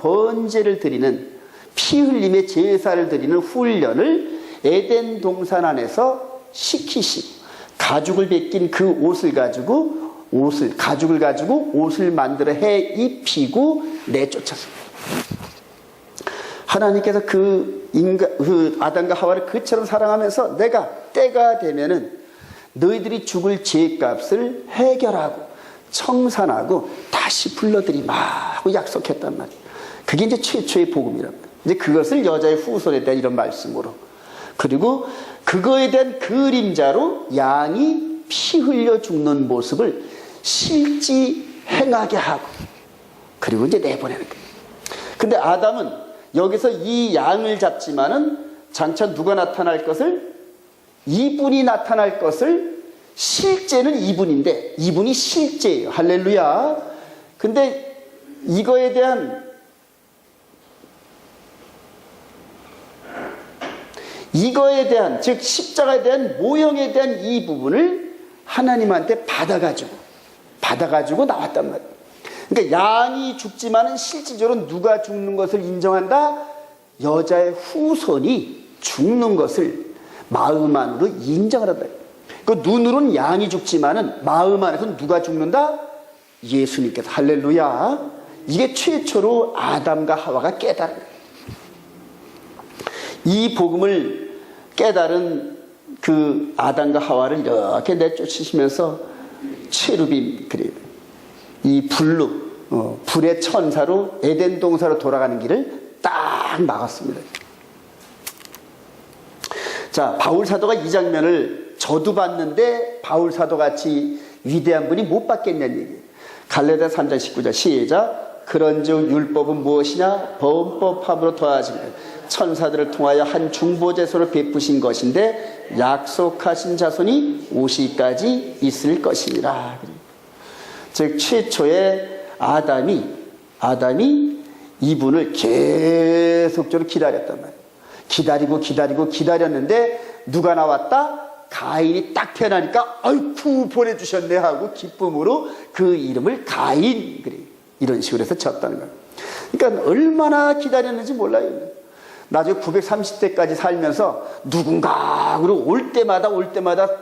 번제를 드리는, 피 흘림의 제사를 드리는 훈련을 에덴 동산 안에서 시키시고, 가죽을 벗긴 그 가죽을 가지고 옷을 만들어 해 입히고 내쫓았습니다. 하나님께서 그 아담과 하와를 그처럼 사랑하면서 내가 때가 되면은 너희들이 죽을 죄값을 해결하고 청산하고 다시 불러들이마 하고 약속했단 말이에요. 그게 이제 최초의 복음이랍니다. 이제 그것을 여자의 후손에 대한 이런 말씀으로, 그리고 그거에 대한 그림자로 양이 피 흘려 죽는 모습을 실지 행하게 하고, 그리고 이제 내보내는 거예요. 근데 아담은 여기서 이 양을 잡지만은 장차 누가 나타날 것을, 이분이 나타날 것을, 실제는 이분인데 이분이 실제예요. 할렐루야. 근데 이거에 대한 즉 십자가에 대한 모형에 대한 이 부분을 하나님한테 받아가지고 나왔단 말이에요. 그러니까 양이 죽지만은 실질적으로 누가 죽는 것을 인정한다? 여자의 후손이 죽는 것을 마음 안으로 인정을 한다. 그 눈으로는 양이 죽지만은 마음 안에서는 누가 죽는다? 예수님께서. 할렐루야. 이게 최초로 아담과 하와가 깨달은 거예요. 이 복음을 깨달은 그 아담과 하와를 이렇게 내쫓으시면서 체루빔, 그래요. 이 불의 천사로 에덴 동산으로 돌아가는 길을 딱 막았습니다. 자, 바울 사도가 이 장면을 저도 봤는데 바울 사도 같이 위대한 분이 못 봤겠냐는 얘기예요. 갈라디아 3장 19절 시작. 그런즉 율법은 무엇이냐? 범법함으로 더하시며 천사들을 통하여 한 중보제소를 베푸신 것인데 약속하신 자손이 오시기까지 있을 것이니라. 즉 최초의 아담이 이분을 계속적으로 기다렸단 말이에요. 기다렸는데 누가 나왔다? 가인이 딱 태어나니까 아이쿠 보내주셨네 하고 기쁨으로 그 이름을 가인, 그래, 이런 식으로 해서 졌다는 거예요. 그러니까 얼마나 기다렸는지 몰라요. 나중에 930대까지 살면서 누군가 올 때마다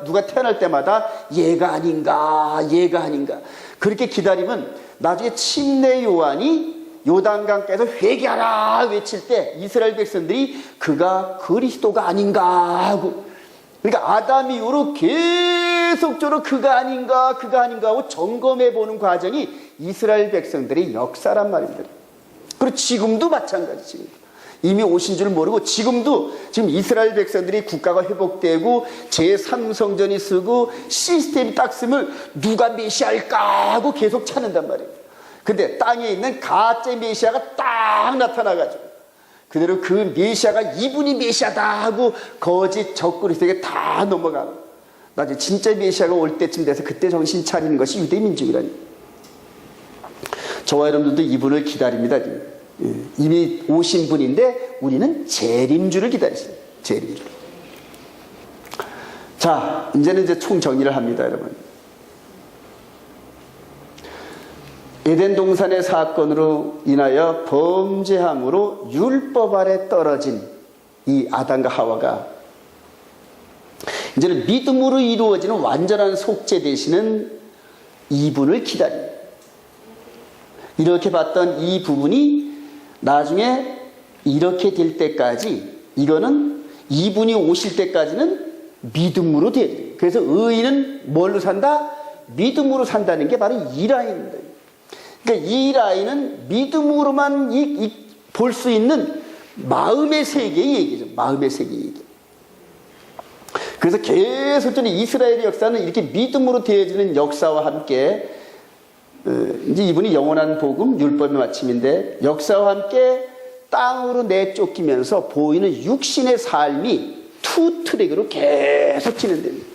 누가 태어날 때마다 얘가 아닌가 그렇게 기다리면 나중에 침례 요한이 요단강가에서 회개하라 외칠 때 이스라엘 백성들이 그가 그리스도가 아닌가 하고, 그러니까 아담 이후로 계속적으로 그가 아닌가 하고 점검해 보는 과정이 이스라엘 백성들의 역사란 말입니다. 그리고 지금도 마찬가지지. 이미 오신 줄 모르고 지금 이스라엘 백성들이 국가가 회복되고 제3성전이 쓰고 시스템이 딱 쓰면 누가 메시아일까 하고 계속 찾는단 말이에요. 근데 땅에 있는 가짜 메시아가 딱 나타나가지고 그대로 그 메시아가 이분이 메시아다 하고 거짓 적그리스도에게 다 넘어가고 나중에 진짜 메시아가 올 때쯤 돼서 그때 정신 차리는 것이 유대민족이라니. 저와 여러분들도 이분을 기다립니다. 이미 오신 분인데 우리는 재림주를 기다리세요. 재림주. 자, 이제 총 정리를 합니다, 여러분. 에덴 동산의 사건으로 인하여 범죄함으로 율법 아래 떨어진 이 아담과 하와가 이제는 믿음으로 이루어지는 완전한 속죄 되시는 이분을 기다립니다. 이렇게 봤던 이 부분이 나중에 이렇게 될 때까지, 이거는 이분이 오실 때까지는 믿음으로 돼야 돼요. 그래서 의인은 뭘로 산다? 믿음으로 산다는 게 바로 이 라인입니다. 그러니까 이 라인은 믿음으로만 볼 수 있는 마음의 세계의 얘기죠. 마음의 세계의 얘기. 그래서 계속적으로 이스라엘의 역사는 이렇게 믿음으로 되어지는 역사와 함께 이제 이분이 영원한 복음, 율법의 마침인데 역사와 함께 땅으로 내쫓기면서 보이는 육신의 삶이 투 트랙으로 계속 진행됩니다.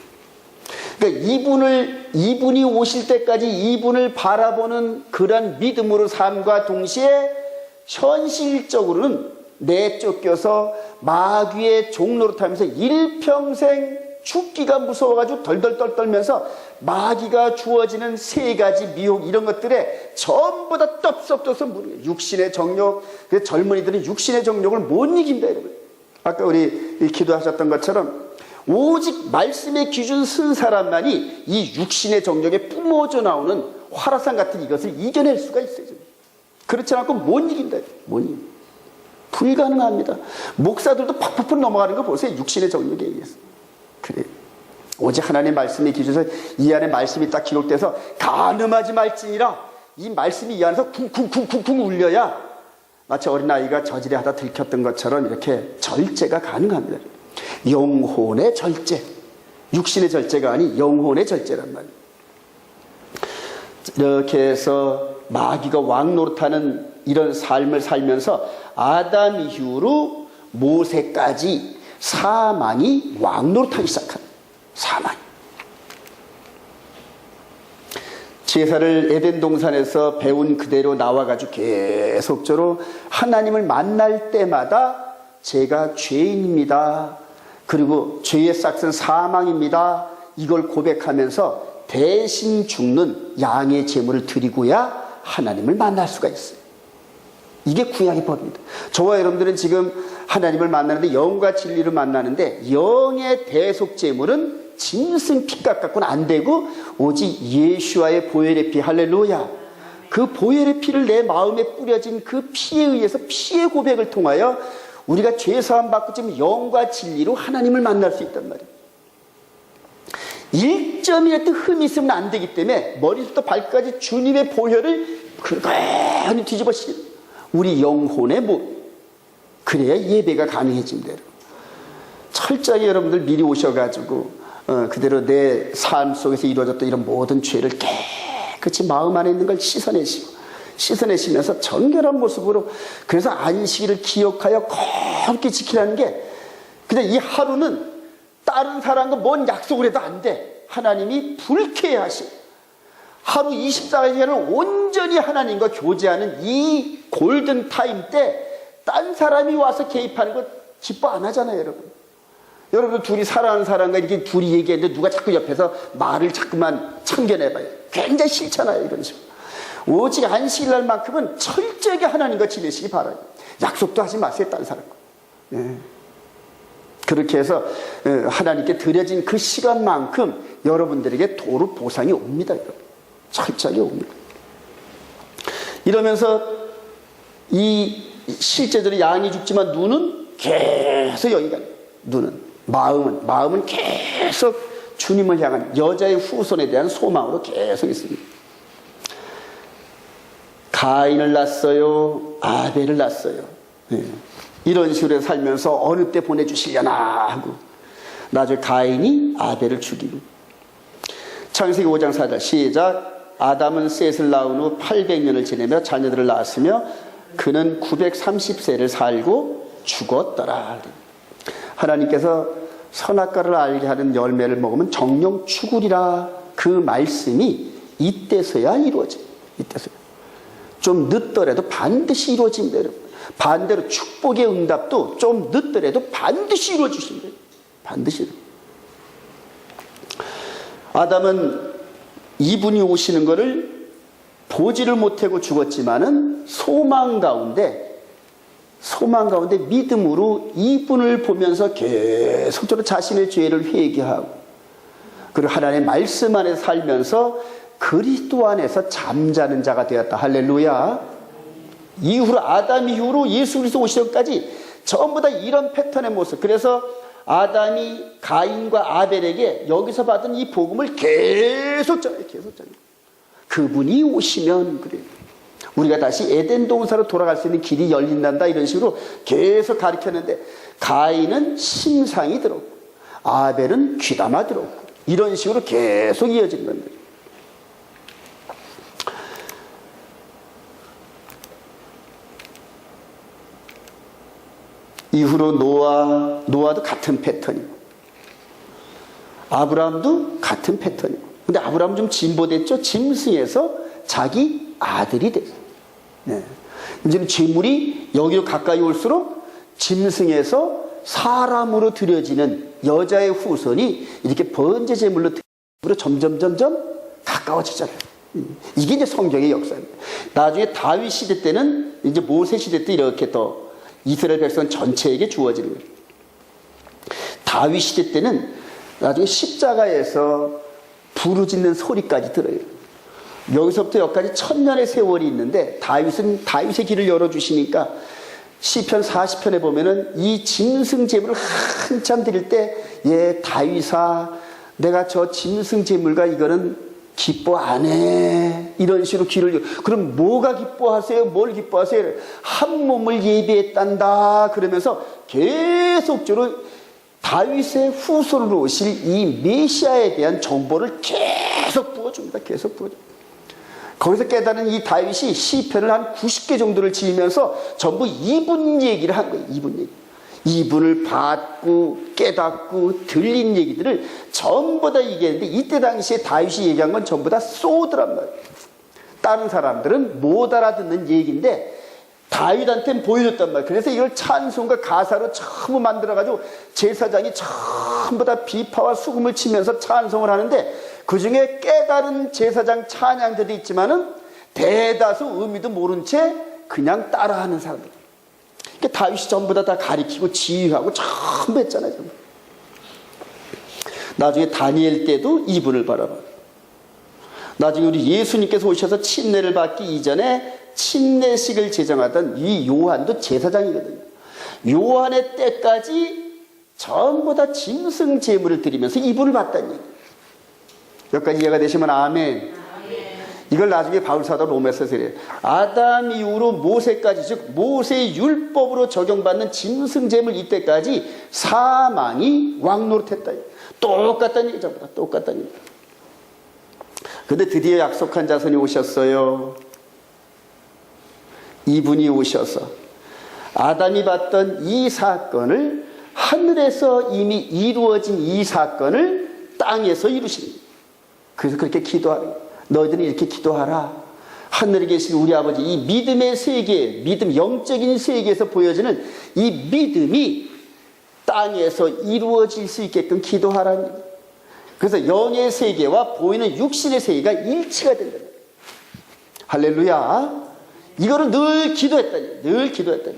그러니까 이분이 오실 때까지 이분을 바라보는 그런 믿음으로 삶과 동시에 현실적으로는 내쫓겨서 마귀의 종로로 타면서 일평생 죽기가 무서워가지고 덜덜 떨면서 마귀가 주어지는 세 가지 미혹 이런 것들에 전부 다 떡썩떡썩 무는 육신의 정욕. 그래서 젊은이들은 육신의 정욕을 못 이긴다 여러분. 아까 우리 기도하셨던 것처럼 오직 말씀의 기준 쓴 사람만이 이 육신의 정욕에 뿜어져 나오는 화라산 같은 이것을 이겨낼 수가 있어요. 그렇지 않고 못 이긴다. 못 이긴다. 불가능합니다. 목사들도 팍팍 넘어가는 거 보세요. 육신의 정욕에 의해서. 그래요. 오직 하나님의 말씀의 기준에서 이 안에 말씀이 딱 기록돼서 간음하지 말지니라, 이 말씀이 이 안에서 쿵쿵쿵쿵쿵 울려야 마치 어린아이가 저지레 하다 들켰던 것처럼 이렇게 절제가 가능합니다. 영혼의 절제, 육신의 절제가 아닌 영혼의 절제란 말이에요. 이렇게 해서 마귀가 왕노릇하는 이런 삶을 살면서 아담 이후로 모세까지 사망이 왕노릇하기 시작합니다. 사망. 제사를 에덴 동산에서 배운 그대로 나와가지고 계속적으로 하나님을 만날 때마다 제가 죄인입니다. 그리고 죄의 싹은 사망입니다. 이걸 고백하면서 대신 죽는 양의 제물을 드리고야 하나님을 만날 수가 있어요. 이게 구약의 법입니다. 저와 여러분들은 지금 하나님을 만나는데 영과 진리를 만나는데 영의 대속 제물은 짐승 피값 갖고는 안 되고 오직 예수와의 보혈의 피, 할렐루야. 그 보혈의 피를 내 마음에 뿌려진 그 피에 의해서 피의 고백을 통하여 우리가 죄사함 받고 지금 영과 진리로 하나님을 만날 수 있단 말이에요. 1점이라도 흠이 있으면 안 되기 때문에 머리부터 발까지 주님의 보혈을 그거니 뒤집어쓰는 우리 영혼의 몸. 그래야 예배가 가능해진대요. 철저하게 여러분들 미리 오셔가지고 그대로 내 삶 속에서 이루어졌던 이런 모든 죄를 깨끗이 마음 안에 있는 걸 씻어내시면서 정결한 모습으로, 그래서 안식일을 기억하여 거룩히 지키라는 게, 그냥 이 하루는 다른 사람과 뭔 약속을 해도 안 돼. 하나님이 불쾌하신 하루 24시간을 온전히 하나님과 교제하는 이 골든 타임 때 딴 사람이 와서 개입하는 거 기뻐 안 하잖아요, 여러분. 여러분 둘이 사랑하는 사람과 이렇게 둘이 얘기했는데 누가 자꾸 옆에서 말을 자꾸만 참견해봐요. 굉장히 싫잖아요, 이런 식으로. 오직 안식일날만큼은 철저하게 하나님과 지내시기 바라요. 약속도 하지 마세요, 딴 사람과. 네. 그렇게 해서 하나님께 드려진 그 시간만큼 여러분들에게 도로 보상이 옵니다. 철저하게 옵니다. 이러면서 이 실제적으로 양이 죽지만 눈은 계속 여기가, 눈은, 마음은 계속 주님을 향한 여자의 후손에 대한 소망으로 계속 있습니다. 가인을 낳았어요, 아벨을 낳았어요. 네. 이런 식으로 살면서 어느 때 보내주시려나 하고 나중에 가인이 아벨을 죽이고. 창세기 5장 4절 시작. 아담은 셋을 낳은 후 800년을 지내며 자녀들을 낳았으며 그는 930세를 살고 죽었더라. 하나님께서 선악과를 알게 하는 열매를 먹으면 정령 죽으리라. 그 말씀이 이때서야 이루어져요. 이때서야. 좀 늦더라도 반드시 이루어집니다, 여러분. 반대로 축복의 응답도 좀 늦더라도 반드시 이루어지신다. 반드시. 아담은 이분이 오시는 것을 보지를 못하고 죽었지만은 소망 가운데 믿음으로 이분을 보면서 계속적으로 자신의 죄를 회개하고, 그리고 하나님의 말씀 안에 살면서 그리스도 안에서 잠자는 자가 되었다. 할렐루야. 이후로 아담 이후로 예수 그리스도 오시기까지 전부 다 이런 패턴의 모습. 그래서 아담이 가인과 아벨에게 여기서 받은 이 복음을 계속 전해요. 그분이 오시면 그래요. 우리가 다시 에덴 동산으로 돌아갈 수 있는 길이 열린단다, 이런 식으로 계속 가르쳤는데, 가인은 심상이 들었고 아벨은 귀담아 들었고, 이런 식으로 계속 이어지는 겁니다. 이후로 노아도 같은 패턴이고, 아브라함도 같은 패턴이고. 근데 아브라함은 좀 진보됐죠. 짐승에서 자기 아들이 됐어요. 네. 이제는 재물이 여기로 가까이 올수록 짐승에서 사람으로 드려지는 여자의 후손이 이렇게 번제 제물로 점점 가까워지잖아요. 이게 이제 성경의 역사입니다. 나중에 다윗 시대 때는, 이제 모세 시대 때 이렇게 더 이스라엘 백성 전체에게 주어지는 거예요. 다윗 시대 때는 나중에 십자가에서 부르짖는 소리까지 들어요. 여기서부터 여기까지 1000년의 세월이 있는데, 다윗은 다윗의 길을 열어주시니까 시편 40편에 보면은 이 짐승 제물을 한참 드릴 때, 예, 다윗아, 내가 저 짐승 제물과 이거는 기뻐 안 해. 이런 식으로 길을 그럼 뭐가 기뻐하세요? 뭘 기뻐하세요? 한 몸을 예비했단다. 그러면서 계속적으로 다윗의 후손으로 오실 이 메시아에 대한 정보를 계속 부어줍니다. 계속 부어줍니다. 거기서 깨달은 이 다윗이 시편을 한 90개 정도를 지으면서 전부 이분 얘기를 한 거예요. 이분 얘기. 이분을 받고 깨닫고 들린 얘기들을 전부 다 얘기했는데, 이때 당시에 다윗이 얘기한 건 전부 다 소드란 말이에요. 다른 사람들은 못 알아듣는 얘기인데 다윗한테는 보여줬단 말이에요. 그래서 이걸 찬송과 가사로 전부 만들어가지고 제사장이 전부 다 비파와 수금을 치면서 찬송을 하는데, 그 중에 깨달은 제사장 찬양들이 있지만은 대다수 의미도 모른 채 그냥 따라하는 사람들. 그러니까 다윗이 전부 다 가리키고 지휘하고 전부 했잖아요. 전부. 나중에 다니엘 때도 이분을 바라봐. 나중에 우리 예수님께서 오셔서 침례를 받기 이전에 침례식을 제정하던 이 요한도 제사장이거든요. 요한의 때까지 전부 다 짐승 제물을 드리면서 이분을 봤다는 얘기. 여기까지 이해가 되시면 아멘. 이걸 나중에 바울사도 로마서에서 그래요. 아담 이후로 모세까지, 즉 모세의 율법으로 적용받는 짐승 제물 이때까지 사망이 왕노릇했다. 똑같다는 얘기, 전부 다 똑같다는 얘기. 근데 드디어 약속한 자손이 오셨어요. 이분이 오셔서 아담이 봤던 이 사건을, 하늘에서 이미 이루어진 이 사건을 땅에서 이루시는 거예요. 그래서 그렇게 기도하는 거예요. 너희들은 이렇게 기도하라. 하늘에 계신 우리 아버지, 이 믿음의 세계, 믿음, 영적인 세계에서 보여지는 이 믿음이 땅에서 이루어질 수 있게끔 기도하라는 거예요. 그래서 영의 세계와 보이는 육신의 세계가 일치가 된다. 할렐루야. 이거를 늘 기도했다니, 늘 기도했다니.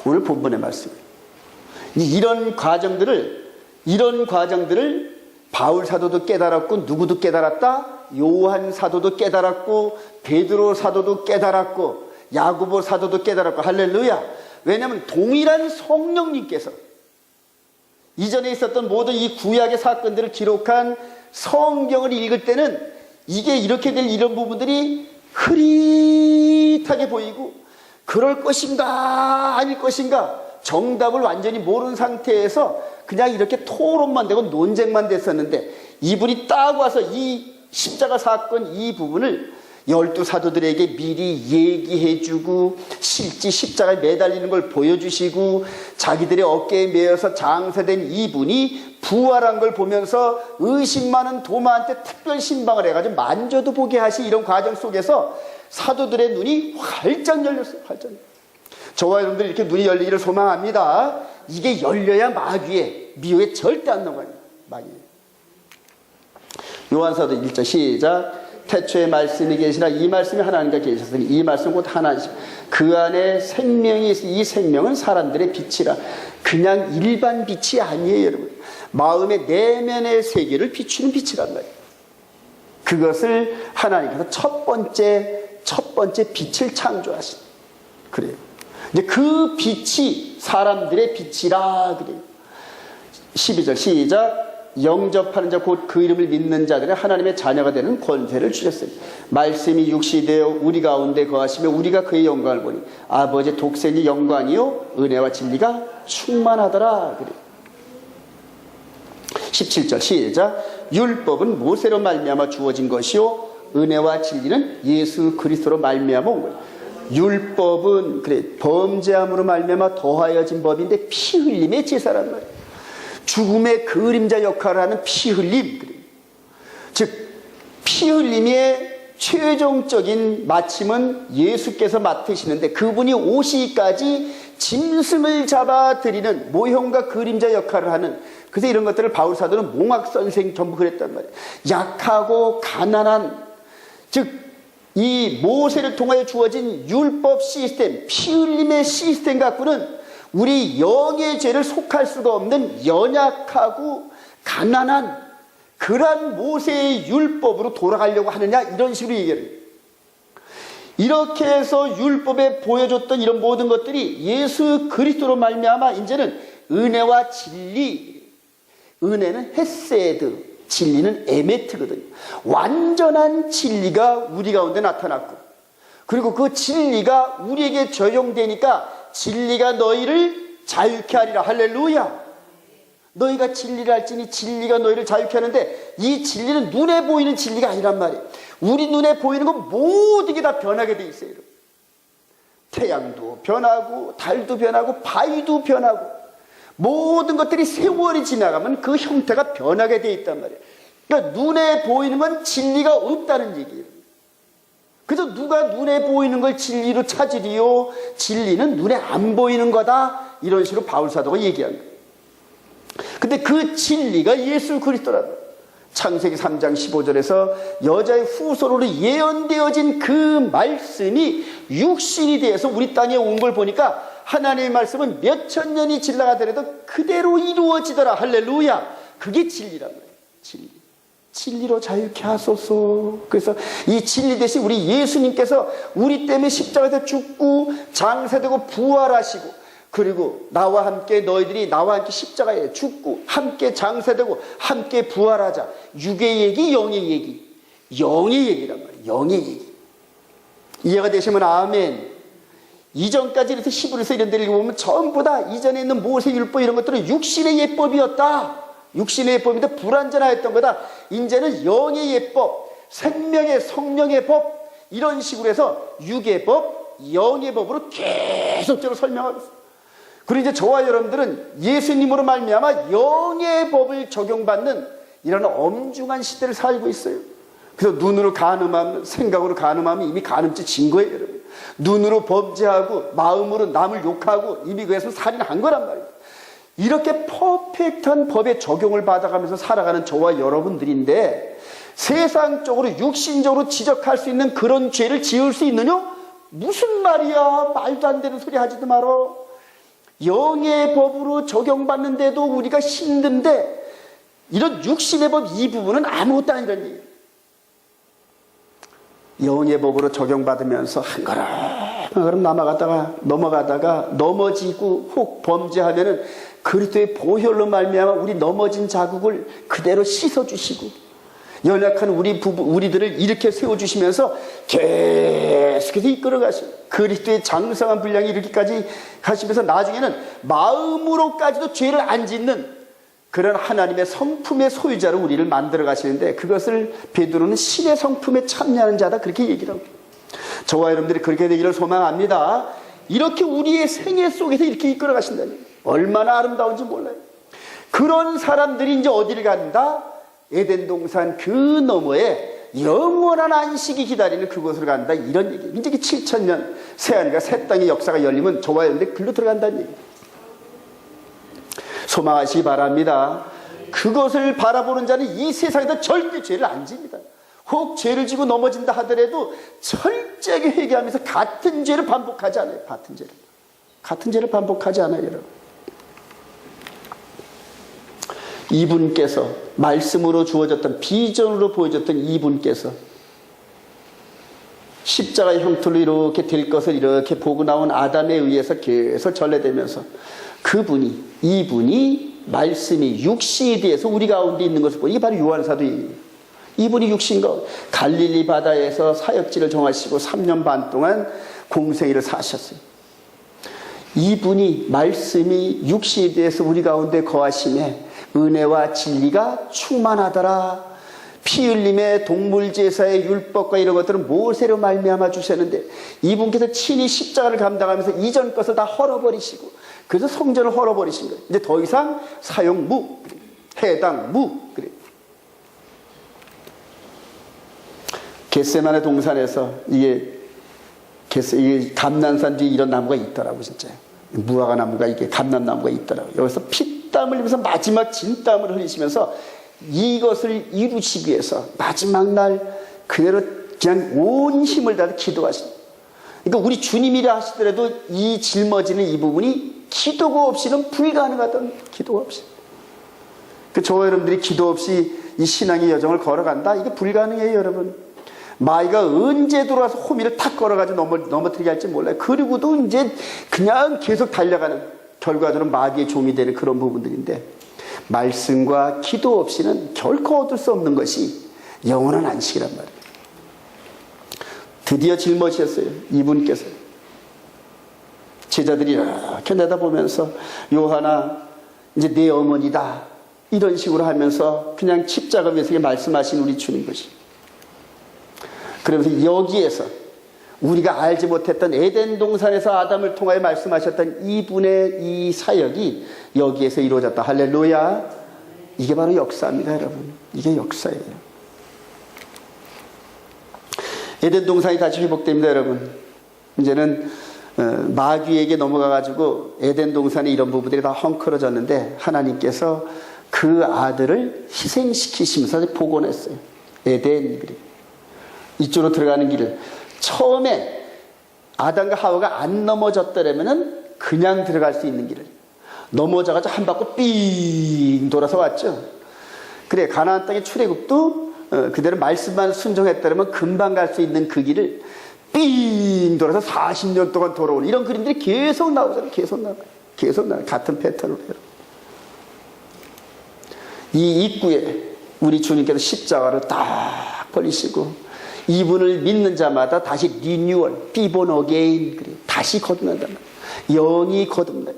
오늘 본문의 말씀이에요. 이런 과정들을 바울 사도도 깨달았고, 누구도 깨달았다? 요한 사도도 깨달았고, 베드로 사도도 깨달았고, 야고보 사도도 깨달았고. 할렐루야. 왜냐하면 동일한 성령님께서 이전에 있었던 모든 이 구약의 사건들을 기록한 성경을 읽을 때는 이게 이렇게 될 이런 부분들이 흐릿하게 보이고, 그럴 것인가 아닐 것인가 정답을 완전히 모르는 상태에서 그냥 이렇게 토론만 되고 논쟁만 됐었는데, 이분이 딱 와서 이 십자가 사건 이 부분을 12사도들에게 미리 얘기해주고, 실제 십자가에 매달리는 걸 보여주시고, 자기들의 어깨에 매여서 장사된 이분이 부활한 걸 보면서 의심 많은 도마한테 특별 신방을 해가지고 만져도 보게 하시, 이런 과정 속에서 사도들의 눈이 활짝 열렸어요. 활짝. 저와 여러분들 이렇게 눈이 열리기를 소망합니다. 이게 열려야 마귀에, 미혹에 절대 안 넘어가요. 마귀에. 요한사도 1절 시작. 태초에 말씀이 계시나 이 말씀이 하나님과 계셨으니 이 말씀 곧 하나님, 그 안에 생명이 있으니 이 생명은 사람들의 빛이라. 그냥 일반 빛이 아니에요, 여러분. 마음의 내면의 세계를 비추는 빛이란 말이에요. 그것을 하나님께서 첫 번째 빛을 창조하신. 그래요. 이제 그 빛이 사람들의 빛이라 그래요. 12절 시작. 영접하는 자 곧 그 이름을 믿는 자들의 하나님의 자녀가 되는 권세를 주셨으니 말씀이 육시 되어 우리 가운데 거하시며 우리가 그의 영광을 보니 아버지의 독생의 영광이요 은혜와 진리가 충만하더라 그래요. 17절 시작. 율법은 모세로 말미암아 주어진 것이요 은혜와 진리는 예수 그리스도로 말미암아 온 거예요. 율법은 그래 범죄함으로 말미암아 더하여진 법인데 피 흘림의 제사란 말이에요. 죽음의 그림자 역할을 하는 피 흘림, 즉 피 흘림의 최종적인 마침은 예수께서 맡으시는데, 그분이 오시기까지 짐승을 잡아드리는 모형과 그림자 역할을 하는, 그래서 이런 것들을 바울 사도는 몽학선생 전부 그랬단 말이에요. 약하고 가난한, 즉 이 모세를 통하여 주어진 율법 시스템, 피 흘림의 시스템 갖고는 우리 영의 죄를 속할 수가 없는 연약하고 가난한 그러한 모세의 율법으로 돌아가려고 하느냐, 이런 식으로 얘기해요. 이렇게 해서 율법에 보여줬던 이런 모든 것들이 예수 그리스도로 말미암아 이제는 은혜와 진리, 은혜는 헤세드, 진리는 에메트거든요. 완전한 진리가 우리 가운데 나타났고, 그리고 그 진리가 우리에게 적용되니까 진리가 너희를 자유케 하리라. 할렐루야. 너희가 진리를 알지니 진리가 너희를 자유케 하는데, 이 진리는 눈에 보이는 진리가 아니란 말이에요. 우리 눈에 보이는 건 모든 게 다 변하게 돼 있어요. 태양도 변하고 달도 변하고 바위도 변하고 모든 것들이 세월이 지나가면 그 형태가 변하게 돼 있단 말이에요. 그러니까 눈에 보이는 건 진리가 없다는 얘기예요. 그래서 누가 눈에 보이는 걸 진리로 찾으리요? 진리는 눈에 안 보이는 거다. 이런 식으로 바울 사도가 얘기한 거예요. 근데 그 진리가 예수 그리스도라는 거예요. 창세기 3장 15절에서 여자의 후손으로 예언되어진 그 말씀이 육신이 되어서 우리 땅에 온 걸 보니까 하나님의 말씀은 몇천 년이 지나가더라도 그대로 이루어지더라. 할렐루야. 그게 진리란 말이에요. 진리. 진리로 자유케 하소서. 그래서 이 진리 대신 우리 예수님께서 우리 때문에 십자가에서 죽고 장사되고 부활하시고, 그리고 나와 함께 너희들이 나와 함께 십자가에 죽고 함께 장사되고 함께 부활하자. 육의 얘기, 영의 얘기. 영의 얘기란 말이에요. 영의 얘기. 이해가 되시면 아멘. 이전까지 이렇게 히브리서 이런 데를 읽어보면 전부 다 이전에 있는 모세율법 이런 것들은 육신의 예법이었다. 육신의 예법인데 불완전하였던 거다. 이제는 영의 예법, 생명의 성령의 법, 이런 식으로 해서 육의 법, 영의 법으로 계속적으로 설명하고 있어요. 그리고 이제 저와 여러분들은 예수님으로 말미암아 영의 법을 적용받는 이런 엄중한 시대를 살고 있어요. 그래서 눈으로 간음하면, 생각으로 간음하면 이미 간음죄 진 거예요, 여러분. 눈으로 범죄하고 마음으로 남을 욕하고 이미 그래서 살인한 거란 말이에요. 이렇게 퍼펙트한 법의 적용을 받아가면서 살아가는 저와 여러분들인데, 세상적으로 육신적으로 지적할 수 있는 그런 죄를 지을 수 있느냐? 무슨 말이야. 말도 안 되는 소리 하지도 말어. 영의 법으로 적용받는데도 우리가 힘든데 이런 육신의 법 이 부분은 아무것도 아니라는 얘기예요. 영의 법으로 적용받으면서 한 걸음 넘어가다가 넘어지고 혹 범죄하면은 그리스도의 보혈로 말미암아 우리 넘어진 자국을 그대로 씻어주시고 연약한 우리들을 이렇게 세워주시면서 계속해서 이끌어가시고 그리스도의 장성한 분량이 이르기까지 가시면서 나중에는 마음으로까지도 죄를 안 짓는 그런 하나님의 성품의 소유자로 우리를 만들어 가시는데, 그것을 베드로는 신의 성품에 참여하는 자다, 그렇게 얘기를 합니다. 저와 여러분들이 그렇게 되기를 소망합니다. 이렇게 우리의 생애 속에서 이렇게 이끌어 가신다니 얼마나 아름다운지 몰라요. 그런 사람들이 이제 어디를 간다? 에덴 동산 그 너머에 영원한 안식이 기다리는 그곳으로 간다, 이런 얘기. 이제 7,000년 새하늘과 새 땅의 역사가 열리면 저와 여러분들이 글로 들어간다는 얘기. 소망하시기 바랍니다. 그것을 바라보는 자는 이 세상에서 절대 죄를 안 집니다. 혹 죄를 지고 넘어진다 하더라도 철저하게 회개하면서 같은 죄를 반복하지 않아요. 같은 죄를 반복하지 않아요, 여러분. 이분께서 말씀으로 주어졌던, 비전으로 보여졌던 이분께서 십자가의 형틀로 이렇게 될 것을 이렇게 보고 나온 아담에 의해서 계속 전래되면서 이분이 말씀이 육신에 대해서 우리 가운데 있는 것을 보고, 이게 바로 요한사도예요. 이분이 육신과 갈릴리 바다에서 사역지를 정하시고 3년 반 동안 공생애를 사셨어요. 이분이 말씀이 육신에 대해서 우리 가운데 거하심에 은혜와 진리가 충만하더라. 피 흘림의 동물제사의 율법과 이런 것들은 모세로 말미암아 주셨는데 이분께서 친히 십자가를 감당하면서 이전 것을 다 헐어버리시고, 그래서 성전을 헐어버리신 거예요. 이제 더 이상 사용 무, 해당 무. 그래. 겟세마네 동산에서 이게 감난산 뒤에 이런 나무가 있더라고, 진짜. 무화과 나무가, 이게 감난나무가 있더라고. 여기서 피땀을 흘리면서 마지막 진땀을 흘리시면서 이것을 이루시기 위해서 마지막 날 그대로 그냥 온 힘을 다해 기도하신. 그러니까 우리 주님이라 하시더라도 이 짊어지는 이 부분이 기도가 없이는 불가능하던, 기도가 없이. 저와 여러분들이 기도 없이 이 신앙의 여정을 걸어간다? 이게 불가능해요, 여러분. 마이가 언제 들어와서 호미를 탁 걸어가지고 넘어뜨리게 할지 몰라요. 그리고도 이제 그냥 계속 달려가는, 결과적으로 마귀의 종이 되는 그런 부분들인데, 말씀과 기도 없이는 결코 얻을 수 없는 것이 영원한 안식이란 말이에요. 드디어 짊어지셨어요, 이분께서. 제자들이 이렇게 내다보면서 요한아, 이제 내 어머니다, 이런 식으로 하면서 그냥 십자가 위에서 말씀하신 우리 주님 것이. 그러면서 여기에서 우리가 알지 못했던 에덴 동산에서 아담을 통하여 말씀하셨던 이분의 이 사역이 여기에서 이루어졌다. 할렐루야. 이게 바로 역사입니다, 여러분. 이게 역사예요. 에덴 동산이 다시 회복됩니다, 여러분. 이제는 마귀에게 넘어가가지고 에덴 동산의 이런 부분들이 다 헝클어졌는데 하나님께서 그 아들을 희생시키시면서 복원했어요. 에덴. 이쪽으로 들어가는 길을. 처음에 아담과 하와가 안 넘어졌더라면은 그냥 들어갈 수 있는 길을 넘어져가지고 한 바퀴 삥 돌아서 왔죠. 그래, 가나안 땅의 출애굽도 그대로 말씀만 순종했다면 금방 갈 수 있는 그 길을 삥 돌아서 40년 동안 돌아오는 이런 그림들이 계속 나오잖아요. 계속 나와요. 같은 패턴으로 해요. 이 입구에 우리 주님께서 십자가를 딱 걸리시고 이분을 믿는 자마다 다시 리뉴얼, 비본 어게인, 다시 거듭난단 말이에요. 영이 거듭나요.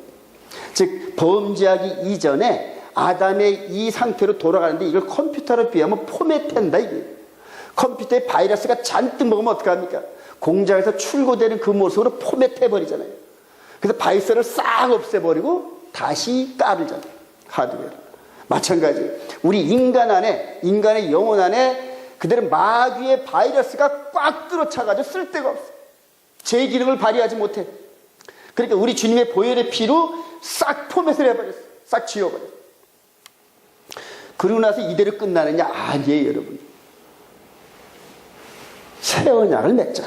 즉 범죄하기 이전에 아담의 이 상태로 돌아가는데 이걸 컴퓨터로 비하면 포맷한다 이게. 컴퓨터에 바이러스가 잔뜩 먹으면 어떡합니까? 공장에서 출고되는 그 모습으로 포맷해버리잖아요. 그래서 바이러스를 싹 없애버리고 다시 깔으잖아요. 하드웨어. 마찬가지. 우리 인간 안에, 인간의 영혼 안에 그대로 마귀의 바이러스가 꽉 들어차가지고 쓸데가 없어. 제 기능을 발휘하지 못해. 그러니까 우리 주님의 보혈의 피로 싹 포맷을 해버렸어. 싹 지워버렸어. 그러고 나서 이대로 끝나느냐? 아니에요, 여러분. 새 언약을 맺자.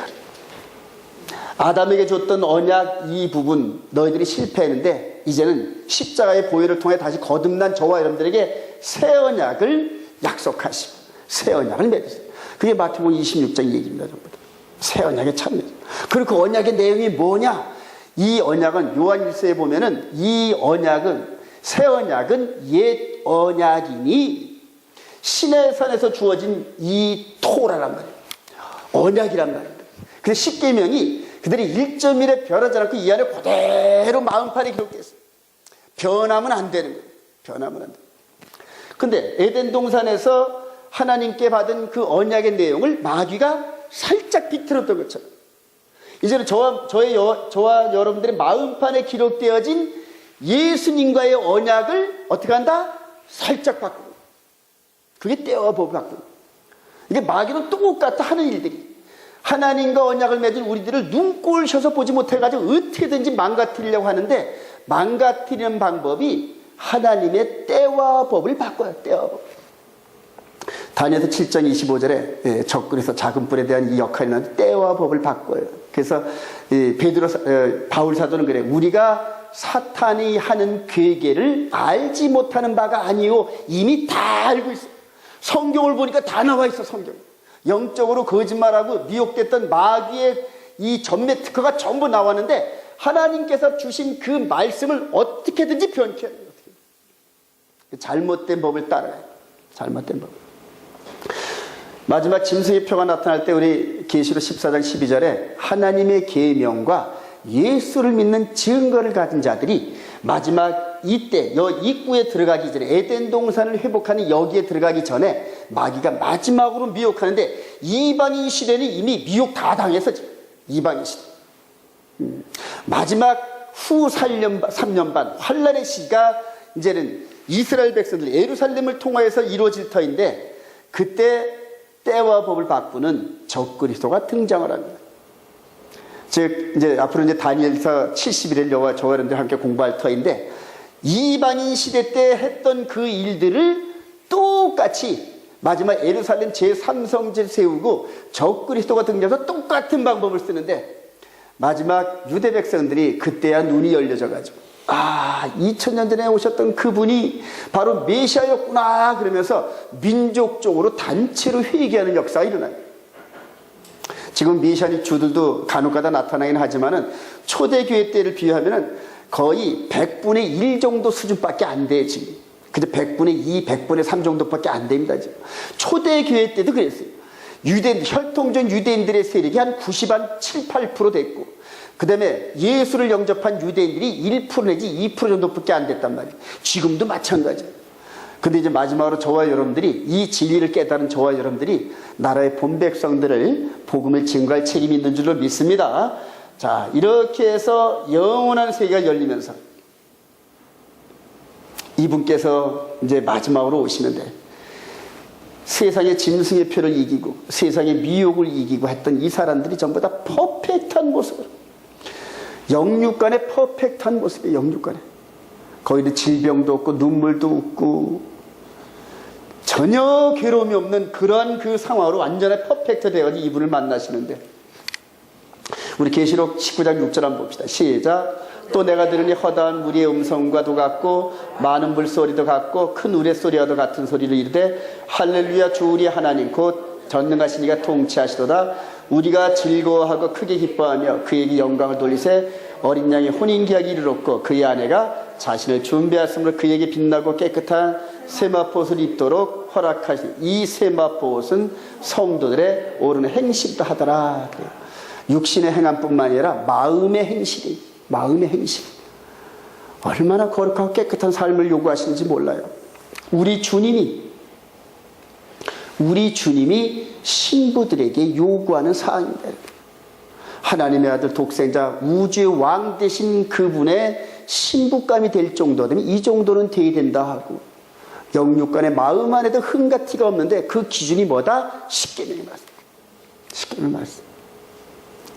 아담에게 줬던 언약 이 부분 너희들이 실패했는데 이제는 십자가의 보혈을 통해 다시 거듭난 저와 여러분들에게 새 언약을 약속하시고 새 언약을 맺으세요. 그게 마태복음 26장 얘기입니다. 전부 다. 새 언약에 참여. 그리고 그 언약의 내용이 뭐냐? 이 언약은 요한 1서에 보면은 이 언약은 새 언약은 옛 언약이니 시내산에서 주어진 이 토라란 말이에요. 언약이란 말입니다. 그래서 십계명이 그들이 1.1에 변하지 않고 이 안에 그대로 마음판에 기록되어 있어요. 변하면 안 되는 거예요. 변하면 안 돼요. 근데 에덴 동산에서 하나님께 받은 그 언약의 내용을 마귀가 살짝 비틀었던 것처럼 이제는 저와 여러분들의 마음판에 기록되어진 예수님과의 언약을 어떻게 한다? 살짝 바꾸고. 그게 때와 법을 바꾸고. 이게 마귀는 똑같아 하는 일들이. 하나님과 언약을 맺은 우리들을 눈꼴 셔서 보지 못해가지고 어떻게든지 망가뜨리려고 하는데 망가뜨리는 방법이 하나님의 때와 법을 바꿔요. 때와 법. 다니엘서 7장 25절에 적군에서 작은 뿔에 대한 이 역할이 나는데 때와 법을 바꿔요. 그래서 바울 사도는 그래. 우리가 사탄이 하는 괴계를 알지 못하는 바가 아니요 이미 다 알고 있어. 성경을 보니까 다 나와 있어. 성경. 영적으로 거짓말하고 미혹됐던 마귀의 이 전매 특허가 전부 나왔는데 하나님께서 주신 그 말씀을 어떻게든지 변케 해요. 잘못된 법을 따라요. 잘못된 법. 마지막 짐승의 표가 나타날 때 우리 계시록 14장 12절에 하나님의 계명과 예수를 믿는 증거를 가진 자들이 마지막 이때 입구에 들어가기 전에 에덴 동산을 회복하는 여기에 들어가기 전에 마귀가 마지막으로 미혹하는데 이방인 시대는 이미 미혹 다 당했어. 이방인 시대. 마지막 후 3년 반 환란의 시기가 이제는 이스라엘 백성들 예루살렘을 통하여서 이루어질 터인데 그때 때와 법을 바꾸는 적그리스도가 등장을 합니다. 즉 이제 앞으로 이제 다니엘서 70일을 저와 여러분들 함께 공부할 터인데 이방인 시대 때 했던 그 일들을 똑같이 마지막 예루살렘 제3성제 세우고 적그리스도가 등장해서 똑같은 방법을 쓰는데 마지막 유대 백성들이 그때야 눈이 열려져 가지고 2000년 전에 오셨던 그분이 바로 메시아였구나 그러면서 민족적으로 단체로 회개하는 역사가 일어나요. 지금 메시아닉 주들도 간혹가다 나타나긴 하지만은 초대교회 때를 비유하면은 거의 100분의 1 정도 수준밖에 안 돼, 지금. 그저 100분의 2, 100분의 3 정도밖에 안 됩니다, 지금. 초대교회 때도 그랬어요. 혈통적 유대인들의 세력이 한 7, 8% 됐고, 그 다음에 예수를 영접한 유대인들이 1% 내지 2% 정도밖에 안 됐단 말이에요. 지금도 마찬가지예요. 근데 이제 마지막으로 저와 여러분들이 이 진리를 깨달은 저와 여러분들이 나라의 본백성들을 복음을 증거할 책임이 있는 줄로 믿습니다. 자, 이렇게 해서 영원한 세계가 열리면서 이분께서 이제 마지막으로 오시는데 세상의 짐승의 표를 이기고 세상의 미혹을 이기고 했던 이 사람들이 전부 다 퍼펙트한 모습으로 영육간의 퍼펙트한 모습이에요. 영육간에 거기는 질병도 없고 눈물도 없고 전혀 괴로움이 없는 그러한 그 상황으로 완전히 퍼펙트 되어가지고 이분을 만나시는데 우리 계시록 19장 6절 한번 봅시다. 시작. 또 내가 들으니 허다한 무리의 음성과도 같고 많은 물소리도 같고 큰 우레소리와도 같은 소리를 이르되 할렐루야 주 우리 하나님 곧 전능하신 이가 통치하시도다. 우리가 즐거워하고 크게 기뻐하며 그에게 영광을 돌리세. 어린 양이 혼인기약이 이르렀고 그의 아내가 자신을 준비하였으므로 그에게 빛나고 깨끗한 세마포옷을 입도록 허락하시니 이 세마포옷은 성도들의 옳은 행실도 하더라. 육신의 행함뿐만 아니라 마음의 행실이, 마음의 행실. 얼마나 거룩하고 깨끗한 삶을 요구하시는지 몰라요. 우리 주님이 신부들에게 요구하는 사항입니다. 하나님의 아들 독생자 우주의 왕 되신 그분의 신부감이 될 정도면 이 정도는 돼야 된다 하고, 영육간의 마음 안에도 흠과 티가 없는데 그 기준이 뭐다? 십계명의 말씀. 십계명의 말씀.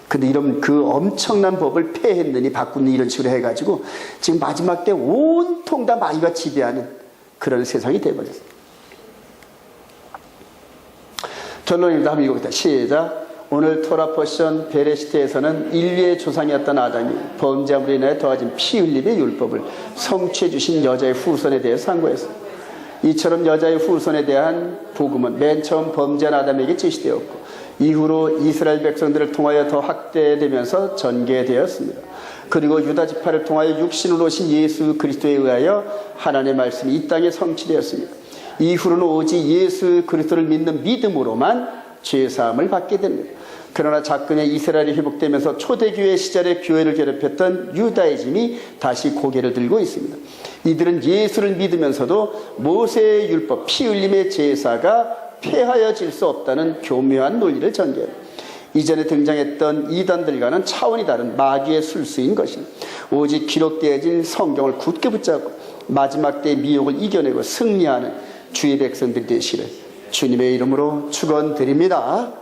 근데 이런 그 엄청난 법을 폐했느니 바꾸는 이런 식으로 해가지고 지금 마지막 때 온통 다 마귀가 지배하는 그런 세상이 되어버렸어요. 결론입니다. 한번 읽어보겠다. 시작. 오늘 토라 포션 베레시트에서는 인류의 조상이었던 아담이 범죄함으로 인하여 더해진 피 흘림의 율법을 성취해 주신 여자의 후손에 대해 상고했습니다. 이처럼 여자의 후손에 대한 복음은 맨 처음 범죄한 아담에게 제시되었고 이후로 이스라엘 백성들을 통하여 더 확대되면서 전개되었습니다. 그리고 유다 지파를 통하여 육신으로 오신 예수 그리스도에 의하여 하나님의 말씀이 이 땅에 성취되었습니다. 이후로는 오직 예수 그리스도를 믿는 믿음으로만 죄사함을 받게 됩니다. 그러나 작근의 이스라엘이 회복되면서 초대교회 시절에 교회를 괴롭혔던 유다이즘이 다시 고개를 들고 있습니다. 이들은 예수를 믿으면서도 모세의 율법 피 흘림의 제사가 폐하여질 수 없다는 교묘한 논리를 전개합니다. 이전에 등장했던 이단들과는 차원이 다른 마귀의 술수인 것입니다. 오직 기록되어진 성경을 굳게 붙잡고 마지막 때의 미혹을 이겨내고 승리하는 주의 백성들 되시를 주님의 이름으로 축원드립니다.